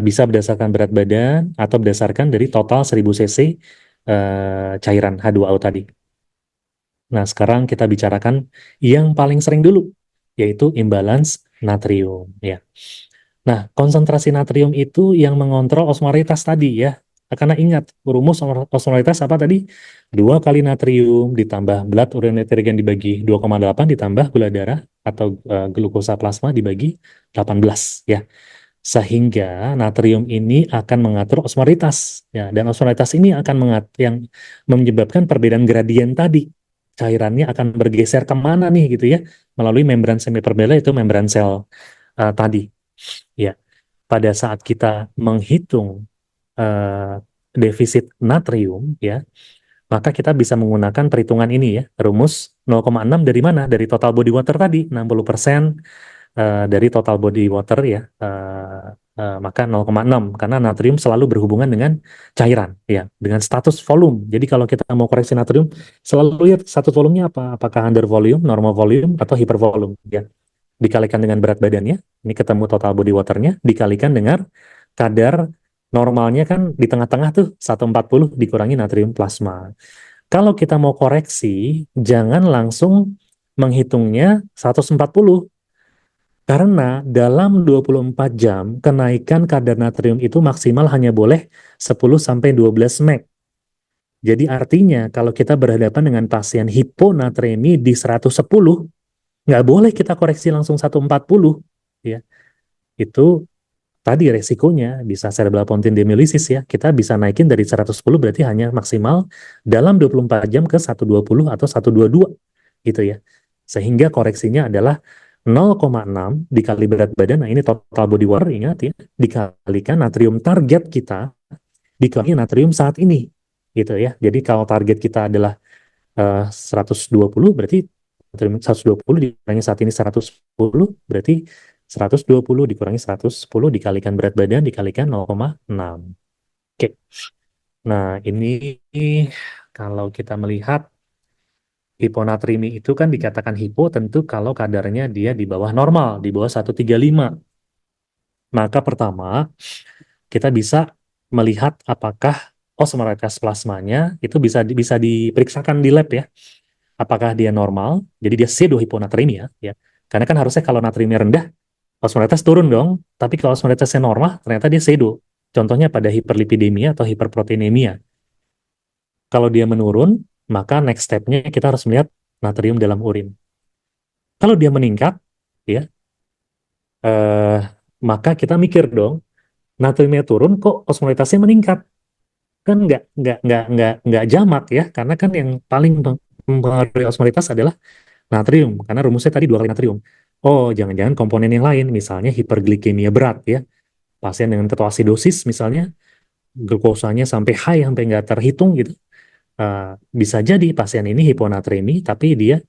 Bisa berdasarkan berat badan atau berdasarkan dari total 1000 cc cairan H2O tadi. Nah, sekarang kita bicarakan yang paling sering dulu, yaitu imbalance natrium ya. Nah, konsentrasi natrium itu yang mengontrol osmolitas tadi ya. Karena ingat, rumus osmolitas apa tadi? 2 kali natrium ditambah blood urea nitrogen dibagi 2,8 ditambah gula darah atau glukosa plasma dibagi 18 ya. Sehingga natrium ini akan mengatur osmolitas ya, dan osmolitas ini akan yang menyebabkan perbedaan gradien tadi. Cairannya akan bergeser kemana nih gitu ya, melalui membran semipermeabel itu membran sel tadi. Ya, pada saat kita menghitung eh, defisit natrium, ya, maka kita bisa menggunakan perhitungan ini ya, rumus 0,6 dari mana? Dari total body water tadi, 60% dari total body water ya, maka 0,6 karena natrium selalu berhubungan dengan cairan ya, dengan status volume. Jadi kalau kita mau koreksi natrium, selalu lihat status volumenya apa, apakah under volume, normal volume, atau hypervolume ya. Dikalikan dengan berat badannya, ini ketemu total body waternya, dikalikan dengan kadar normalnya kan di tengah-tengah tuh 140 dikurangi natrium plasma. Kalau kita mau koreksi, jangan langsung menghitungnya 140, karena dalam 24 jam kenaikan kadar natrium itu maksimal hanya boleh 10-12 mg. Jadi artinya kalau kita berhadapan dengan pasien hiponatremi di 110, nggak boleh kita koreksi langsung 140 ya. Itu tadi resikonya bisa cerebral pontin demyelinasis ya. Kita bisa naikin dari 110 berarti hanya maksimal dalam 24 jam ke 120 atau 122 gitu ya. Sehingga koreksinya adalah 0,6 dikali berat badan. Nah, ini total body water, ingat ya, dikalikan natrium target kita dikali natrium saat ini gitu ya. Jadi kalau target kita adalah 120, berarti 120 dikurangi saat ini 110, berarti 120 dikurangi 110 dikalikan berat badan dikalikan 0,6. Oke. Nah, ini kalau kita melihat hiponatremi itu kan dikatakan hipo tentu kalau kadarnya dia di bawah normal, di bawah 135. Maka pertama, kita bisa melihat apakah osmolitas plasmanya itu bisa diperiksakan di lab ya. Apakah dia normal, jadi dia pseudohiponatremia ya. Karena kan harusnya kalau natriumnya rendah, osmolitas turun dong. Tapi kalau osmolitasnya normal, ternyata dia pseudo. Contohnya pada hiperlipidemia atau hiperproteinemia. Kalau dia menurun, maka next step-nya kita harus melihat natrium dalam urin. Kalau dia meningkat, ya, eh, maka kita mikir dong, natriumnya turun, kok osmolitasnya meningkat? Kan nggak jamak ya, karena kan yang paling mempengaruhi osmolitas adalah natrium, karena rumusnya tadi 2 kali natrium. Oh, jangan-jangan komponen yang lain, misalnya hiperglikemia berat ya. Pasien dengan ketoasidosis misalnya, glukosanya sampai high, sampai nggak terhitung gitu. Bisa jadi pasien ini hiponatremi, tapi dia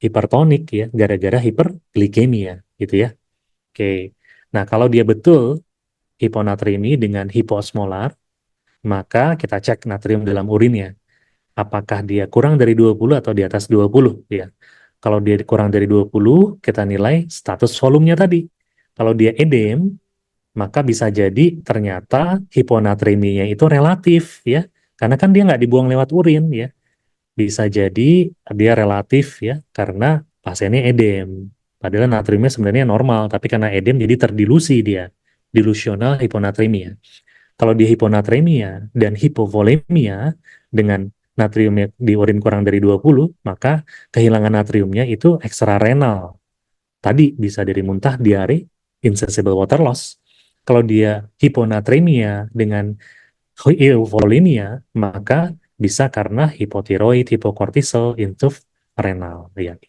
hipertonik ya, gara-gara hiperglikemia gitu ya. Oke, nah kalau dia betul hiponatremi dengan hipoosmolar, maka kita cek natrium dalam urinnya. Apakah dia kurang dari 20 atau di atas 20 ya. Kalau dia kurang dari 20, kita nilai status volumenya tadi. Kalau dia edem, maka bisa jadi ternyata hiponatreminya itu relatif ya. Karena kan dia nggak dibuang lewat urin ya. Bisa jadi dia relatif ya, karena pasiennya edem. Padahal natriumnya sebenarnya normal, tapi karena edem jadi terdilusi dia. Dilusional hiponatremia. Kalau dia hiponatremia dan hipovolemia dengan natriumnya di urin kurang dari 20, maka kehilangan natriumnya itu ekstrarenal. Tadi bisa dari muntah, diare, insensible water loss. Kalau dia hiponatremia dengan euvolemia, maka bisa karena hipotiroid, hipokortisol, intuf renal. Ya.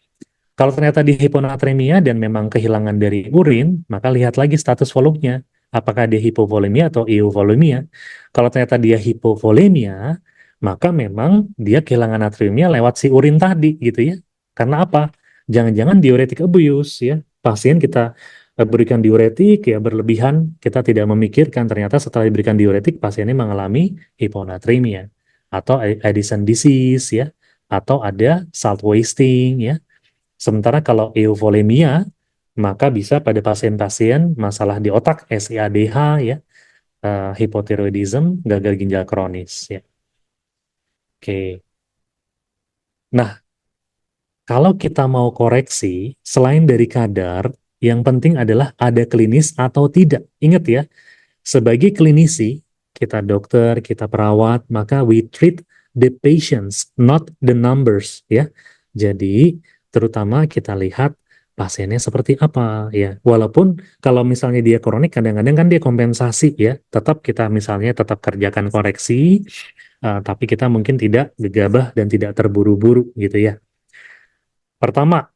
Kalau ternyata di hiponatremia dan memang kehilangan dari urin, maka lihat lagi status volumenya. Apakah dia hipovolemia atau euvolemia? Kalau ternyata dia hipovolemia, maka memang dia kehilangan natriumnya lewat si urin tadi gitu ya. Karena apa? Jangan-jangan diuretic abuse ya. Pasien kita berikan diuretik ya berlebihan, kita tidak memikirkan ternyata setelah diberikan diuretik pasiennya mengalami hiponatremia atau Addison disease ya, atau ada salt wasting ya. Sementara kalau euvolemia, maka bisa pada pasien-pasien masalah di otak, SIADH, ya, hipotiroidism, gagal ginjal kronis. Ya. Oke. Nah, kalau kita mau koreksi, selain dari kadar, yang penting adalah ada klinis atau tidak. Ingat ya, sebagai klinisi, kita dokter, kita perawat, maka we treat the patients, not the numbers. Ya. Jadi, terutama kita lihat pasiennya seperti apa ya. Walaupun kalau misalnya dia kronik kadang-kadang kan dia kompensasi ya. Tetap kita misalnya tetap kerjakan koreksi, tapi kita mungkin tidak gegabah dan tidak terburu-buru gitu ya. Pertama,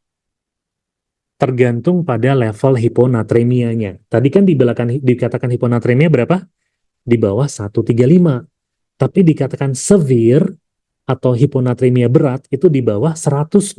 tergantung pada level hiponatremianya. Tadi kan di belakang dikatakan hiponatremia berapa? Di bawah 135. Tapi dikatakan severe atau hiponatremia berat itu di bawah 125.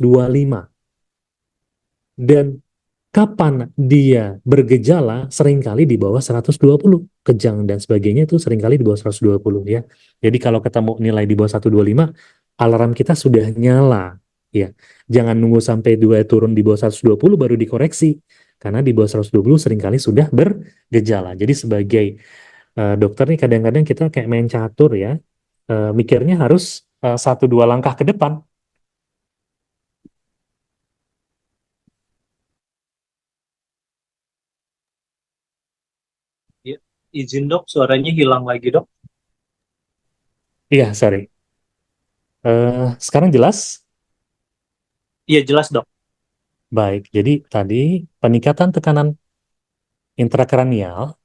Dan kapan dia bergejala seringkali di bawah 120, kejang dan sebagainya itu seringkali di bawah 120 ya. Jadi kalau ketemu nilai di bawah 125, alarm kita sudah nyala ya. Jangan nunggu sampai dua turun di bawah 120 baru dikoreksi. Karena di bawah 120 seringkali sudah bergejala. Jadi sebagai dokter nih kadang-kadang kita kayak main catur ya. Mikirnya harus satu dua langkah ke depan. Ya. Izin dok, suaranya hilang lagi dok. Iya, sorry. Sekarang jelas? Iya jelas dok. Baik, jadi tadi peningkatan tekanan intrakranial,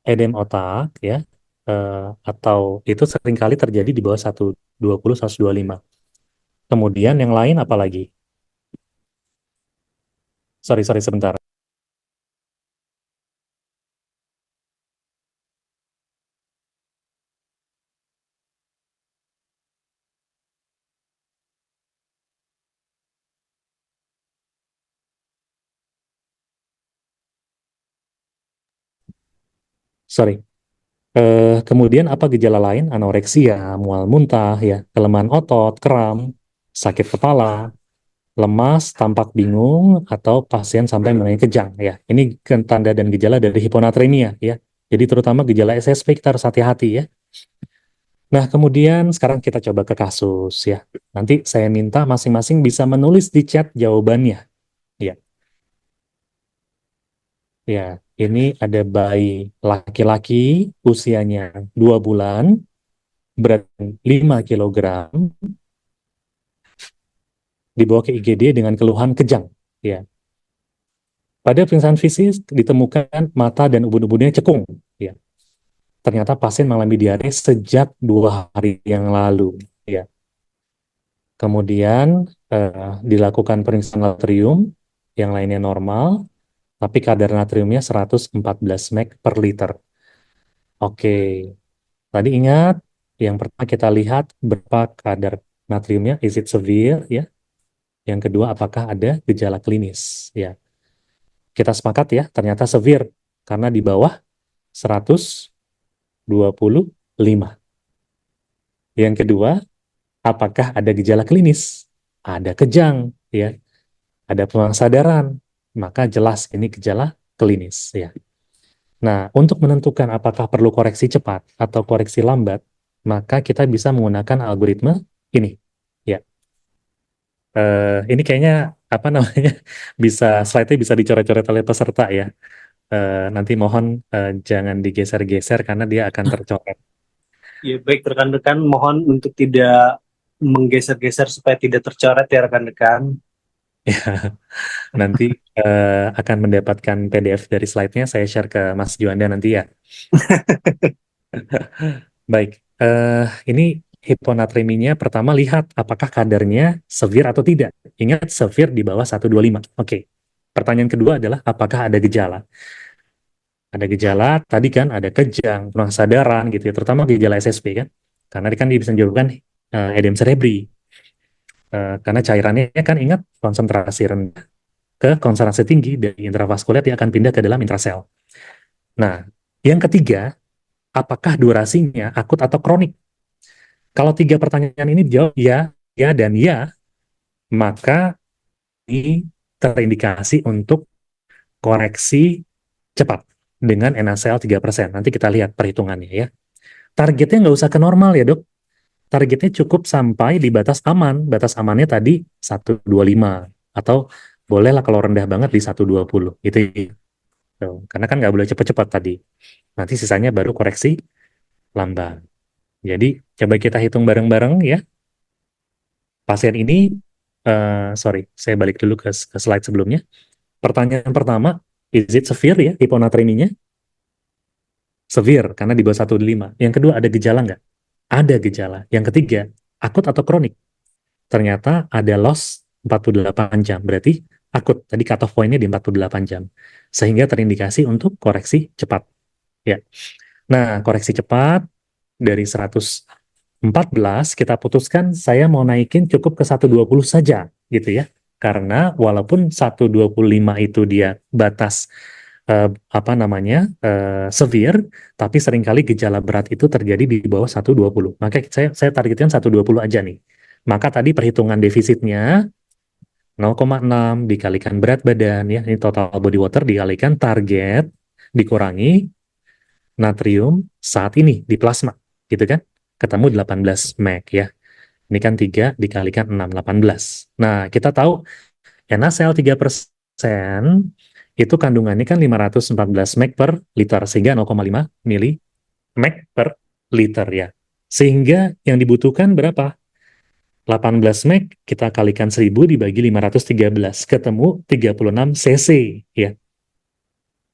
edem otak, ya, atau itu seringkali terjadi di bawah 120, 125. Kemudian yang lain apa lagi? Sorry, sebentar. Sorry. Kemudian apa gejala lain? Anoreksia, mual muntah, ya, kelemahan otot, kram, sakit kepala, lemas, tampak bingung, atau pasien sampai mulai kejang. Ya, ini kan tanda dan gejala dari hiponatremia. Ya, jadi terutama gejala SSP kita harus hati-hati ya. Nah, kemudian sekarang kita coba ke kasus ya. Nanti saya minta masing-masing bisa menulis di chat jawabannya. Ya, ya. Ini ada bayi laki-laki usianya 2 bulan, berat 5 kilogram, dibawa ke IGD dengan keluhan kejang. Ya. Pada pemeriksaan fisik ditemukan mata dan ubun-ubunnya cekung. Ya. Ternyata pasien mengalami diare sejak 2 hari yang lalu. Ya. Kemudian dilakukan pemeriksaan laboratorium, yang lainnya normal, tapi kadar natriumnya 114 mg per liter. Oke, tadi ingat, yang pertama kita lihat berapa kadar natriumnya, is it severe, ya. Yang kedua, apakah ada gejala klinis, ya. Kita sepakat ya, ternyata severe, karena di bawah 125. Yang kedua, apakah ada gejala klinis? Ada kejang, ya. Ada sadaran, maka jelas ini gejala klinis ya. Nah, untuk menentukan apakah perlu koreksi cepat atau koreksi lambat, maka kita bisa menggunakan algoritma ini. Ya, ini kayaknya apa namanya, bisa slide-nya bisa dicoret-coret oleh peserta ya. Nanti mohon jangan digeser-geser karena dia akan tercoret. Ya, baik rekan-rekan, mohon untuk tidak menggeser-geser supaya tidak tercoret ya rekan-rekan. Nanti akan mendapatkan PDF dari slide-nya, saya share ke Mas Juanda nanti ya. Baik, ini hiponatreminya pertama lihat apakah kadarnya severe atau tidak. Ingat severe di bawah 125. Oke. Pertanyaan kedua adalah apakah ada gejala? Ada gejala, tadi kan ada kejang, kurang sadaran gitu ya, terutama gejala SSP kan. Karena kan dia bisa menyebabkan edem cerebri. Karena cairannya kan ingat konsentrasi rendah ke konsentrasi tinggi dari intravaskuler dia akan pindah ke dalam intrasel. Nah, yang ketiga, apakah durasinya akut atau kronik? Kalau tiga pertanyaan ini dijawab ya, ya, dan ya, maka ini terindikasi untuk koreksi cepat dengan NaCl 3%. Nanti kita lihat perhitungannya ya. Targetnya nggak usah ke normal ya dok. Targetnya cukup sampai di batas aman. Batas amannya tadi 125. Atau bolehlah kalau rendah banget di 120. Gitu. Karena kan nggak boleh cepat-cepat tadi. Nanti sisanya baru koreksi lamban. Jadi coba kita hitung bareng-bareng ya. Pasien ini, sorry, saya balik dulu ke slide sebelumnya. Pertanyaan pertama, is it severe ya hiponatreminya? Severe, karena di bawah 1,5. Yang kedua, ada gejala nggak? Ada gejala. Yang ketiga, akut atau kronik? Ternyata ada loss 48 jam. Berarti akut. Tadi cut off point-nya di 48 jam. Sehingga terindikasi untuk koreksi cepat. Ya. Nah, koreksi cepat dari 114 kita putuskan saya mau naikin cukup ke 120 saja gitu ya. Karena walaupun 125 itu dia batas apa namanya severe, tapi seringkali gejala berat itu terjadi di bawah 120. Maka saya targetkan 120 aja nih. Maka tadi perhitungan defisitnya 0,6 dikalikan berat badan ya, ini total body water dikalikan target dikurangi natrium saat ini di plasma gitu kan. Ketemu 18 mg ya. Ini kan 3 dikalikan 6, 18. Nah, kita tahu NaCl 3% itu kandungannya kan 514 mg per liter, sehingga 0,5 mili mg per liter ya. Sehingga yang dibutuhkan berapa? 18 mg kita kalikan 1000 dibagi 513, ketemu 36 cc ya.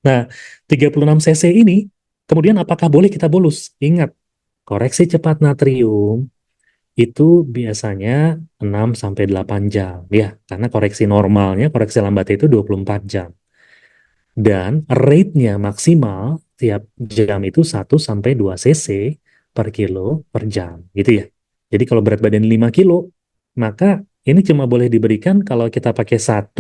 Nah, 36 cc ini kemudian apakah boleh kita bolus? Ingat, koreksi cepat natrium itu biasanya 6 sampai 8 jam ya, karena koreksi normalnya, koreksi lambatnya itu 24 jam. Dan rate-nya maksimal tiap jam itu 1 sampai 2 cc per kilo per jam gitu ya. Jadi kalau berat badan 5 kilo, maka ini cuma boleh diberikan kalau kita pakai 1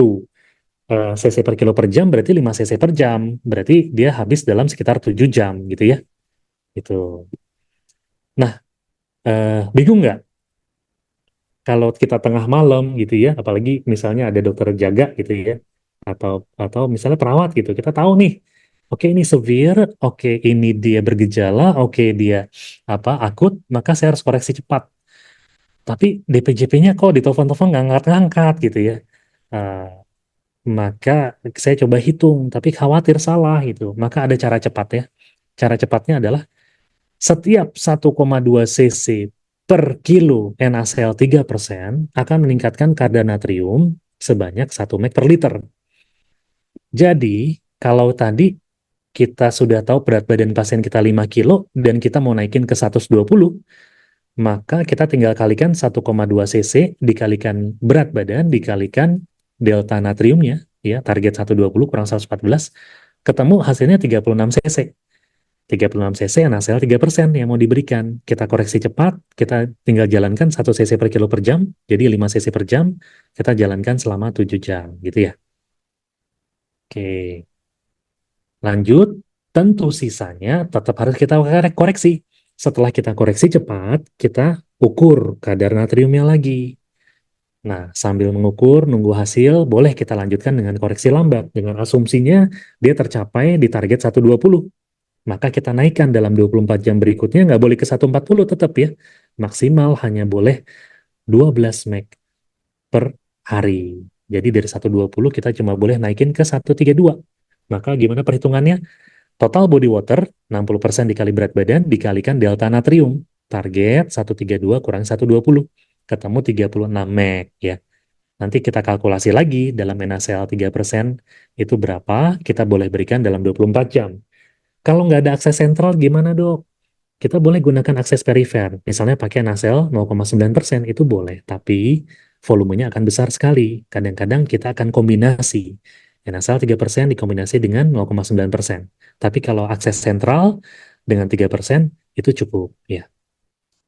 cc per kilo per jam, berarti 5 cc per jam. Berarti dia habis dalam sekitar 7 jam gitu ya. Itu. Nah, bingung nggak? Kalau kita tengah malam gitu ya, apalagi misalnya ada dokter jaga gitu ya, atau misalnya perawat gitu, kita tahu nih, oke ini severe, oke ini dia bergejala, oke dia apa akut, maka saya harus koreksi cepat. Tapi DPJP-nya kok di telepon-telepon nggak ngangkat-ngangkat gitu ya. Eh, maka saya coba hitung, tapi khawatir salah gitu. Maka ada cara cepat ya. Cara cepatnya adalah setiap 1,2 cc per kilo NaCl 3% akan meningkatkan kadar natrium sebanyak 1 mg per liter. Jadi, kalau tadi kita sudah tahu berat badan pasien kita 5 kilo dan kita mau naikin ke 120, maka kita tinggal kalikan 1,2 cc dikalikan berat badan dikalikan delta natriumnya, ya target 120 kurang 114, ketemu hasilnya 36 cc. 36 cc NaCl 3% yang mau diberikan. Kita koreksi cepat, kita tinggal jalankan 1 cc per kilo per jam, jadi 5 cc per jam, kita jalankan selama 7 jam, gitu ya. Oke, lanjut, tentu sisanya tetap harus kita koreksi. Setelah kita koreksi cepat, kita ukur kadar natriumnya lagi. Nah, sambil mengukur, nunggu hasil, boleh kita lanjutkan dengan koreksi lambat, dengan asumsinya dia tercapai di target 120. Maka kita naikkan dalam 24 jam berikutnya, nggak boleh ke 140 tetap ya. Maksimal hanya boleh 12 mg per hari. Jadi dari 120 kita cuma boleh naikin ke 132. Maka gimana perhitungannya? Total body water 60% dikali berat badan dikalikan delta natrium. Target 132 kurang 120. Ketemu 36 meg ya. Nanti kita kalkulasi lagi dalam NaCl 3% itu berapa kita boleh berikan dalam 24 jam. Kalau nggak ada akses sentral gimana dok? Kita boleh gunakan akses perifer. Misalnya pakai NaCl 0,9% itu boleh. Tapi volumenya akan besar sekali. Kadang-kadang kita akan kombinasi. NaCl 3% dikombinasi dengan 0,9%. Tapi kalau akses sentral dengan 3% itu cukup. Ya.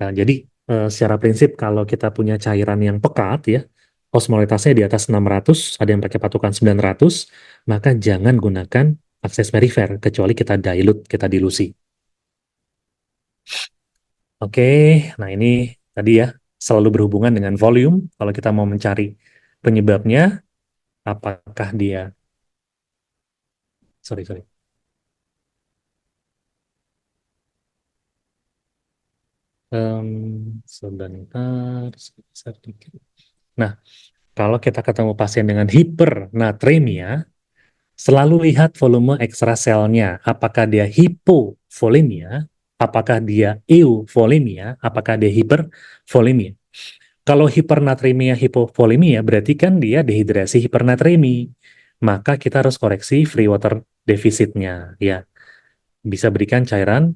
Nah, jadi secara prinsip kalau kita punya cairan yang pekat ya, osmolitasnya di atas 600, ada yang pakai patokan 900, maka jangan gunakan akses perifer, kecuali kita dilute, kita dilusi. Oke, nah ini tadi ya, selalu berhubungan dengan volume. Kalau kita mau mencari penyebabnya, apakah dia, sorry, sebentar dikit. Nah, kalau kita ketemu pasien dengan hipernatremia, selalu lihat volume ekstraselnya. Apakah dia hipovolemia, apakah dia euvolemia, apakah dia hipervolemia. Kalau hipernatremia, hipovolemia, berarti kan dia dehidrasi hipernatremi. Maka kita harus koreksi free water defisitnya. Ya, bisa berikan cairan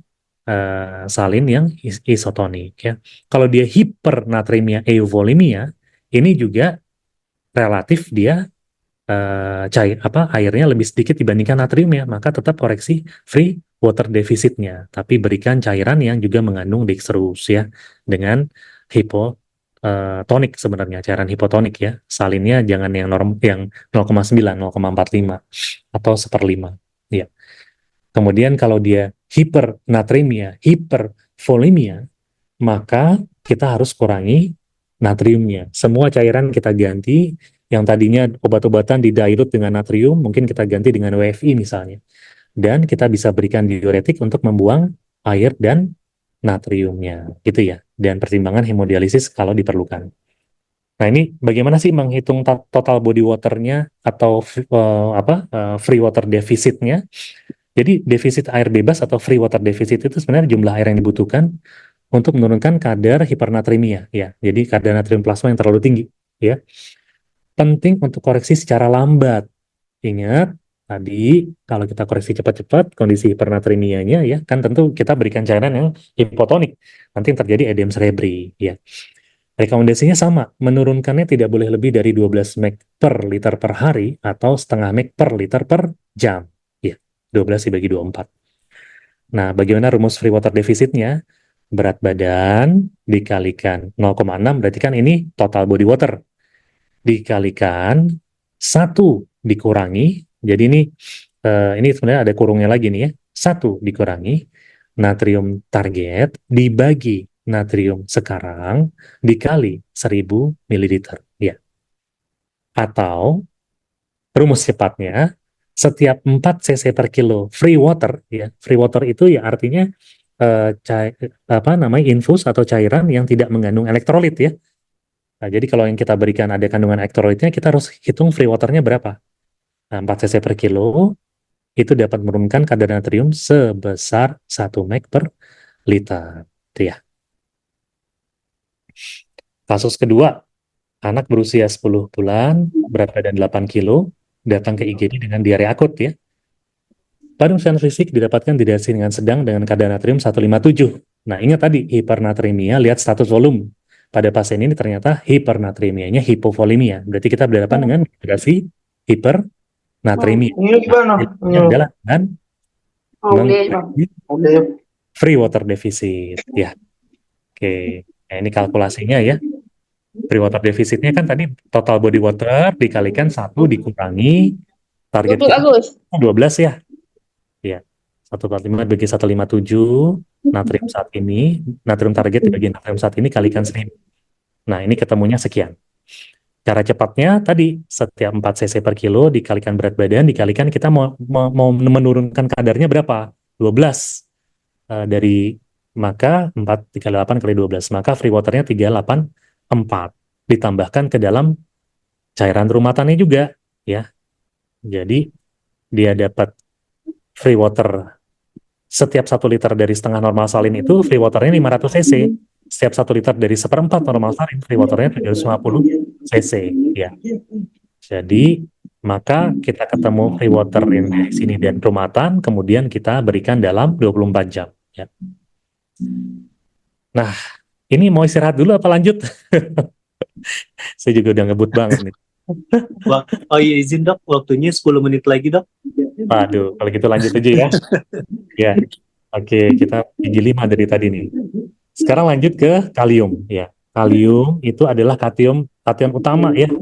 salin yang isotonik. Ya. Kalau dia hipernatremia, euvolemia, ini juga relatif dia cair airnya lebih sedikit dibandingkan natriumnya, maka tetap koreksi free water defisitnya, tapi berikan cairan yang juga mengandung dextrose ya, dengan hipotonik sebenarnya, cairan hipotonik ya, salinnya jangan yang norm yang 0,9, 0,45 atau 1/5 ya. Kemudian kalau dia hipernatremia, hipervolemia, maka kita harus kurangi natriumnya. Semua cairan kita ganti, yang tadinya obat-obatan didilute dengan natrium, mungkin kita ganti dengan WFI misalnya. Dan kita bisa berikan diuretik untuk membuang air dan natriumnya, gitu ya. Dan pertimbangan hemodialisis kalau diperlukan. Nah ini bagaimana sih menghitung total body waternya atau free water defisitnya? Jadi defisit air bebas atau free water deficit itu sebenarnya jumlah air yang dibutuhkan untuk menurunkan kadar hipernatremia ya. Jadi kadar natrium plasma yang terlalu tinggi ya. Penting untuk koreksi secara lambat. Ingat tadi kalau kita koreksi cepat-cepat kondisi hipernatremianya ya kan tentu kita berikan cairan yang hipotonik. Nanti yang terjadi edem cerebri ya. Rekomendasinya sama, menurunkannya tidak boleh lebih dari 12 mg per liter per hari atau setengah mg per liter per jam. Ya, 12 dibagi 24. Nah, bagaimana rumus free water defisitnya? Berat badan dikalikan 0,6, berarti kan ini total body water. Dikalikan 1 dikurangi, jadi ini sebenarnya ada kurungnya lagi nih ya. 1 dikurangi natrium target dibagi natrium sekarang dikali 1000 ml. Ya. Atau rumus cepatnya, setiap 4 cc per kilo free water, ya, free water itu ya artinya infus atau cairan yang tidak mengandung elektrolit ya. Nah, jadi kalau yang kita berikan ada kandungan elektrolitnya, kita harus hitung free waternya berapa. Nah, 4 cc per kilo itu dapat menurunkan kadar natrium sebesar 1 mg per liter. Itu ya. Kasus kedua, anak berusia 10 bulan, berat badan 8 kilo, datang ke IGD dengan diare akut ya. Pada pemeriksaan fisik didapatkan dehidrasi dengan sedang dengan kadar natrium 157. Nah, ingat tadi hipernatremia, lihat status volume. Pada pasien ini ternyata hipernatremianya hipovolemia. Berarti kita berhadapan dengan dehidrasi hipernatremia. Ini gimana? Ini adalah dengan Oke, oke. free water deficit ya. Oke. Nah, ini kalkulasinya ya. Free water defisitnya kan tadi total body water dikalikan 1 dikurangi target kita 12 ya. Ya, 145 bagi 157 natrium saat ini, natrium target dibagi natrium saat ini kalikan 1000. Nah, ini ketemunya sekian. Cara cepatnya tadi, setiap 4 cc per kilo dikalikan berat badan, dikalikan kita mau menurunkan kadarnya berapa? 12. Dari, maka 438 kali 12. Maka free waternya 384. Ditambahkan ke dalam cairan rumatannya juga, ya. Jadi dia dapat free water setiap 1 liter dari setengah normal salin itu free waternya 500 cc. Setiap 1 liter dari seperempat normal salin free waternya 750 cc, ya. Jadi maka kita ketemu free water yang dari sini dan rumatan, kemudian kita berikan dalam 24 jam. Ya. Nah, ini mau istirahat dulu apa lanjut? Saya juga udah ngebut banget nih. Oh iya, izin dok, waktunya 10 menit lagi dok. Waduh, kalau gitu lanjut aja ya. Ya, oke, kita gigi 5 dari tadi nih. Sekarang lanjut ke kalium. Ya, kalium itu adalah kation utama ya.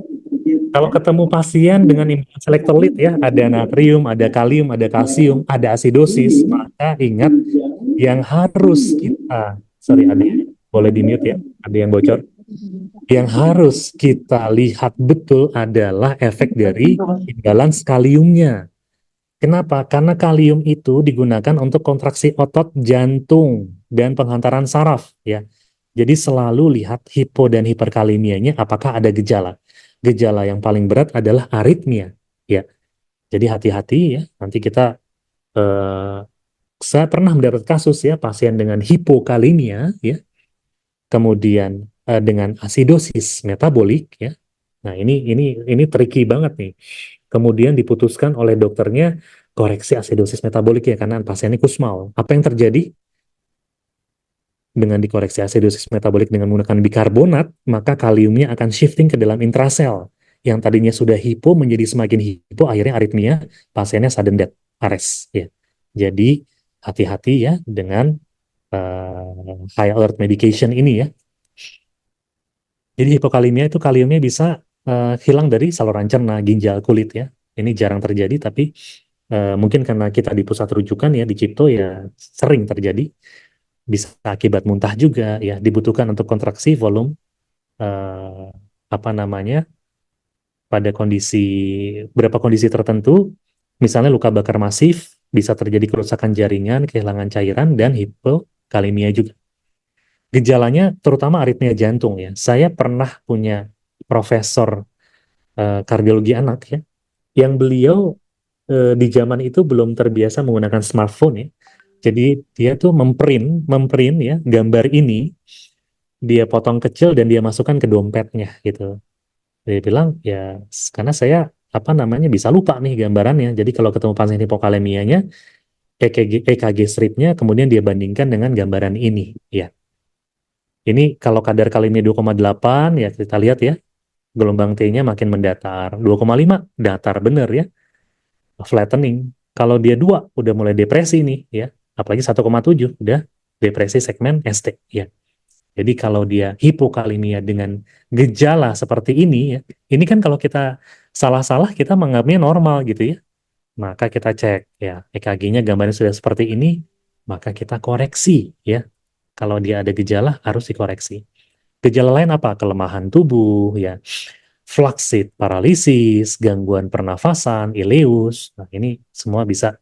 Kalau ketemu pasien dengan imbalance elektrolit ya, ada natrium, ada kalium, ada kalsium, ada asidosis, maka ingat yang harus kita, sorry ada yang boleh di mute ya, ada yang bocor. Yang harus kita lihat betul adalah efek dari imbalance kaliumnya. Kenapa? Karena kalium itu digunakan untuk kontraksi otot jantung dan penghantaran saraf ya. Jadi selalu lihat hipo dan hiperkalemianya apakah ada gejala. Gejala yang paling berat adalah aritmia ya. Jadi hati-hati ya. Nanti kita saya pernah mendapat kasus ya pasien dengan hipokalemia ya. Kemudian dengan asidosis metabolik ya. Nah, ini tricky banget nih. Kemudian diputuskan oleh dokternya koreksi asidosis metabolik ya karena pasiennya kusmal. Apa yang terjadi? Dengan dikoreksi asidosis metabolik dengan menggunakan bikarbonat, maka kaliumnya akan shifting ke dalam intrasel. Yang tadinya sudah hipo menjadi semakin hipo, akhirnya aritmia, pasiennya sudden death, ARES. Ya. Jadi hati-hati ya dengan high alert medication ini ya. Jadi hipokalemia itu kaliumnya bisa hilang dari saluran cerna, ginjal, kulit ya. Ini jarang terjadi, tapi mungkin karena kita di pusat rujukan ya, di Cipto ya sering terjadi. Bisa akibat muntah juga ya, dibutuhkan untuk kontraksi volume apa namanya pada beberapa kondisi tertentu, misalnya luka bakar masif, bisa terjadi kerusakan jaringan, kehilangan cairan, dan hipokalemia juga. Gejalanya terutama aritmia jantung ya. Saya pernah punya profesor kardiologi anak ya, yang beliau di zaman itu belum terbiasa menggunakan smartphone ya. Jadi dia tuh memprint ya gambar ini, dia potong kecil dan dia masukkan ke dompetnya gitu. Dia bilang ya karena saya apa namanya bisa lupa nih gambarannya. Jadi kalau ketemu pasien hipokalemianya, EKG stripnya kemudian dia bandingkan dengan gambaran ini ya. Ini kalau kadar kaliumnya 2,8 ya kita lihat ya, gelombang T-nya makin mendatar. 2,5 datar bener ya, flattening. Kalau dia 2 udah mulai depresi nih ya, apalagi 1,7 udah depresi segmen ST ya. Jadi kalau dia hipokalemia dengan gejala seperti ini ya, ini kan kalau kita salah-salah kita menganggapnya normal gitu ya. Maka kita cek ya, EKG-nya gambarnya sudah seperti ini, maka kita koreksi ya. Kalau dia ada gejala harus dikoreksi. Gejala lain apa? Kelemahan tubuh ya, flaccid paralisis, gangguan pernafasan, ileus. Nah, ini semua bisa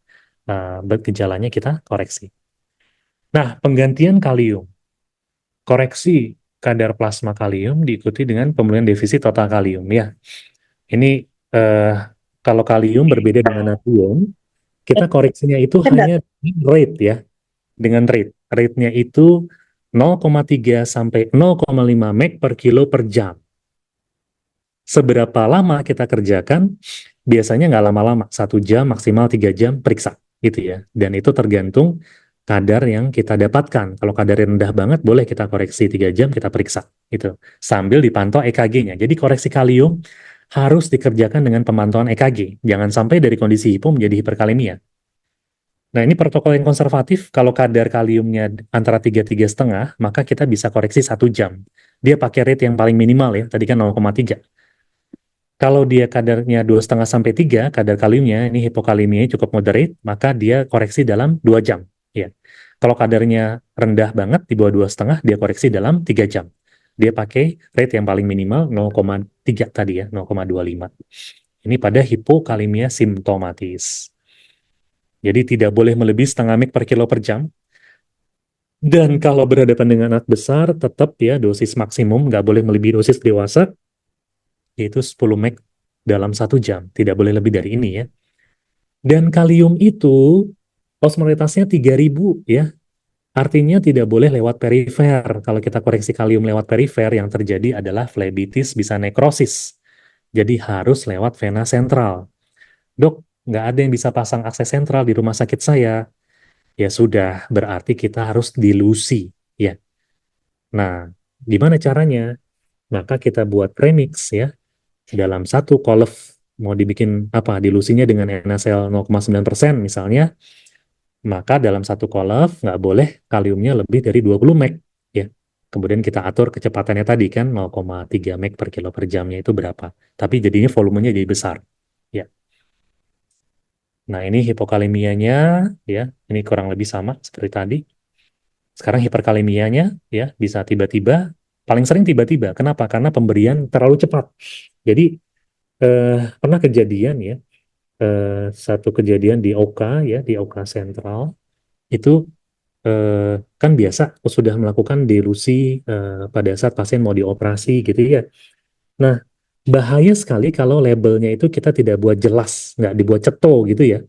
gejalanya kita koreksi. Nah, penggantian kalium. Koreksi kadar plasma kalium diikuti dengan pemulihan defisit total kalium ya. Ini kalau kalium berbeda dengan natrium, kita koreksinya itu hanya rate ya. Dengan rate. Rate-nya itu 0,3 sampai 0,5 meg per kilo per jam. Seberapa lama kita kerjakan? Biasanya nggak lama-lama, 1 jam maksimal 3 jam periksa gitu ya. Dan itu tergantung kadar yang kita dapatkan. Kalau kadar yang rendah banget, boleh kita koreksi 3 jam, kita periksa gitu. Sambil dipantau EKG-nya. Jadi koreksi kalium harus dikerjakan dengan pemantauan EKG. Jangan sampai dari kondisi hipo menjadi hiperkalemia. Nah, ini protokol yang konservatif. Kalau kadar kaliumnya antara 3-3,5, maka kita bisa koreksi 1 jam. Dia pakai rate yang paling minimal ya, tadi kan 0,3. Kalau dia kadarnya 2,5 sampai 3, kadar kaliumnya, ini hipokalemia cukup moderate, maka dia koreksi dalam 2 jam. Ya. Kalau kadarnya rendah banget, di bawah 2,5, dia koreksi dalam 3 jam. Dia pakai rate yang paling minimal 0,3 tadi ya, 0,25. Ini pada hipokalemia simptomatis. Jadi tidak boleh melebihi setengah mg per kilo per jam. Dan kalau berhadapan dengan anak besar, tetap ya dosis maksimum, nggak boleh melebihi dosis dewasa. yaitu 10 mg dalam 1 jam. Tidak boleh lebih dari ini ya. Dan kalium itu osmolitasnya 3000 ya. Artinya tidak boleh lewat perifer. Kalau kita koreksi kalium lewat perifer, yang terjadi adalah flebitis, bisa nekrosis. Jadi harus lewat vena sentral. Dok, nggak ada yang bisa pasang akses sentral di rumah sakit saya. Ya sudah, berarti kita harus dilusi. Ya. Nah, gimana caranya? Maka kita buat premix ya. Dalam satu kolef, mau dibikin apa? Dilusinya dengan NaCl 0,9% misalnya, maka dalam satu kolef nggak boleh kaliumnya lebih dari 20 mg ya. Kemudian kita atur kecepatannya tadi kan 0,3 mg per kilo per jamnya itu berapa. Tapi jadinya volumenya jadi besar ya. Nah, ini hipokalemianya ya. Ini kurang lebih sama seperti tadi. Sekarang hiperkalemianya ya bisa tiba-tiba, paling sering tiba-tiba. Kenapa? Karena pemberian terlalu cepat. Jadi pernah kejadian ya, satu kejadian di OK ya, di OK Sentral itu kan biasa sudah melakukan dilusi pada saat pasien mau dioperasi gitu ya. Nah, bahaya sekali kalau labelnya itu kita tidak buat jelas, nggak dibuat ceto gitu ya.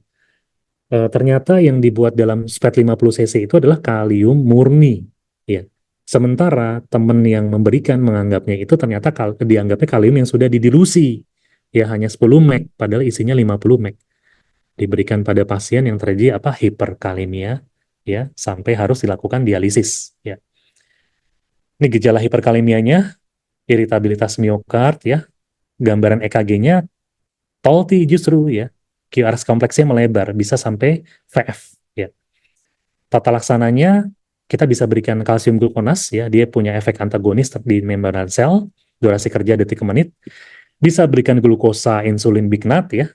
Ternyata yang dibuat dalam SPET 50 cc itu adalah kalium murni ya. Sementara teman yang memberikan menganggapnya itu ternyata dianggapnya kalium yang sudah didilusi ya, hanya 10 mg padahal isinya 50 mg. Diberikan pada pasien yang terjadi apa, hiperkalemia ya, sampai harus dilakukan dialisis ya. Ini gejala hiperkalemianya, iritabilitas miokard ya, gambaran EKG-nya tolti justru ya, QRS kompleksnya melebar bisa sampai VF ya. Tata laksananya kita bisa berikan kalsium glukonas ya, dia punya efek antagonis di membran sel, durasi kerja detik ke menit. Bisa berikan glukosa insulin bignat ya,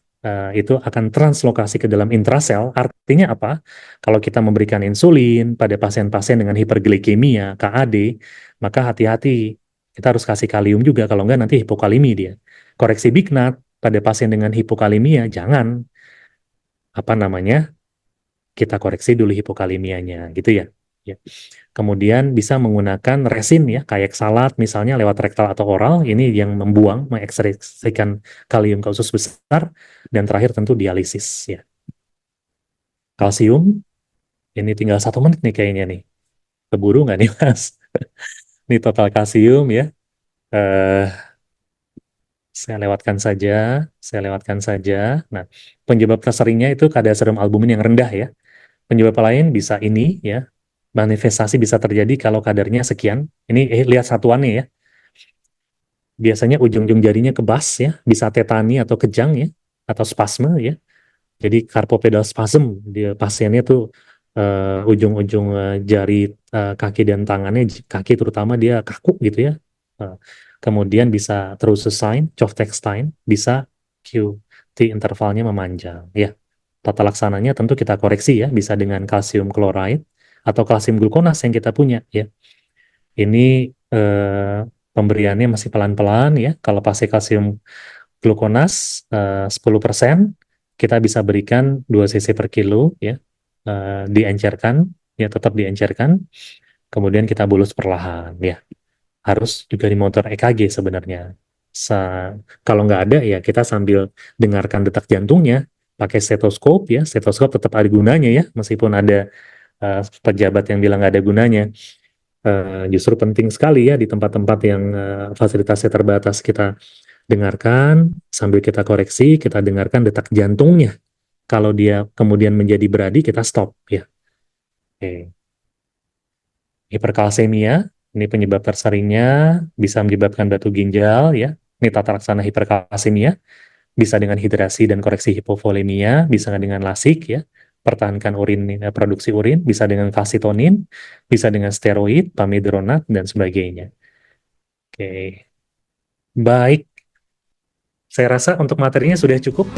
itu akan translokasi ke dalam intrasel. Artinya apa? Kalau kita memberikan insulin pada pasien-pasien dengan hiperglikemia, KAD, maka hati-hati. Kita harus kasih kalium juga, kalau enggak nanti hipokalemi dia. Koreksi bignat pada pasien dengan hipokalemia, jangan. Apa namanya? Kita koreksi dulu hipokalemianya, gitu ya. Ya. Kemudian bisa menggunakan resin ya, kayak salat misalnya lewat rektal atau oral, ini yang membuang, mengekspresikan kalium ke usus besar, dan terakhir tentu dialisis ya. Kalsium, ini tinggal 1 menit nih kayaknya nih. Keburu nggak nih Mas? Ini total kalsium ya. Eh, saya lewatkan saja. Nah, penyebab terseringnya itu kadar serum albumin yang rendah ya. Penyebab lain bisa ini ya, manifestasi bisa terjadi kalau kadarnya sekian. Ini lihat satuannya ya. Biasanya ujung-ujung jarinya kebas ya, bisa tetani atau kejang ya, atau spasme ya. Jadi carpopedal spasm, dia pasiennya tuh ujung-ujung jari kaki dan tangannya, kaki terutama dia kaku gitu ya. Kemudian bisa Trusesign, Chofteckstein, bisa QT intervalnya memanjang ya. Tata laksananya tentu kita koreksi ya, bisa dengan kalsium chloride atau kalsium glukonas yang kita punya ya. Ini pemberiannya masih pelan-pelan ya. Kalau pasien kalsium glukonas 10%, kita bisa berikan 2 cc per kilo ya. Diencerkan ya, tetap diencerkan. Kemudian kita bolus perlahan ya. Harus juga dimonitor EKG sebenarnya. Kalau nggak ada ya kita sambil dengarkan detak jantungnya pakai stetoskop ya. Stetoskop tetap ada gunanya ya, meskipun ada pejabat yang bilang nggak ada gunanya. Justru penting sekali ya di tempat-tempat yang fasilitasnya terbatas, kita dengarkan sambil kita koreksi, kita dengarkan detak jantungnya. Kalau dia kemudian menjadi beradi, kita stop ya. Oke. Hiperkalsemia, ini penyebab terseringnya bisa menyebabkan batu ginjal ya. Ini tata laksana hiperkalsemia, bisa dengan hidrasi dan koreksi hipovolemia, bisa dengan lasik ya, pertahankan urin, produksi urin, bisa dengan kalsitonin, bisa dengan steroid, pamidronat, dan sebagainya. Oke. Baik, saya rasa untuk materinya sudah cukup.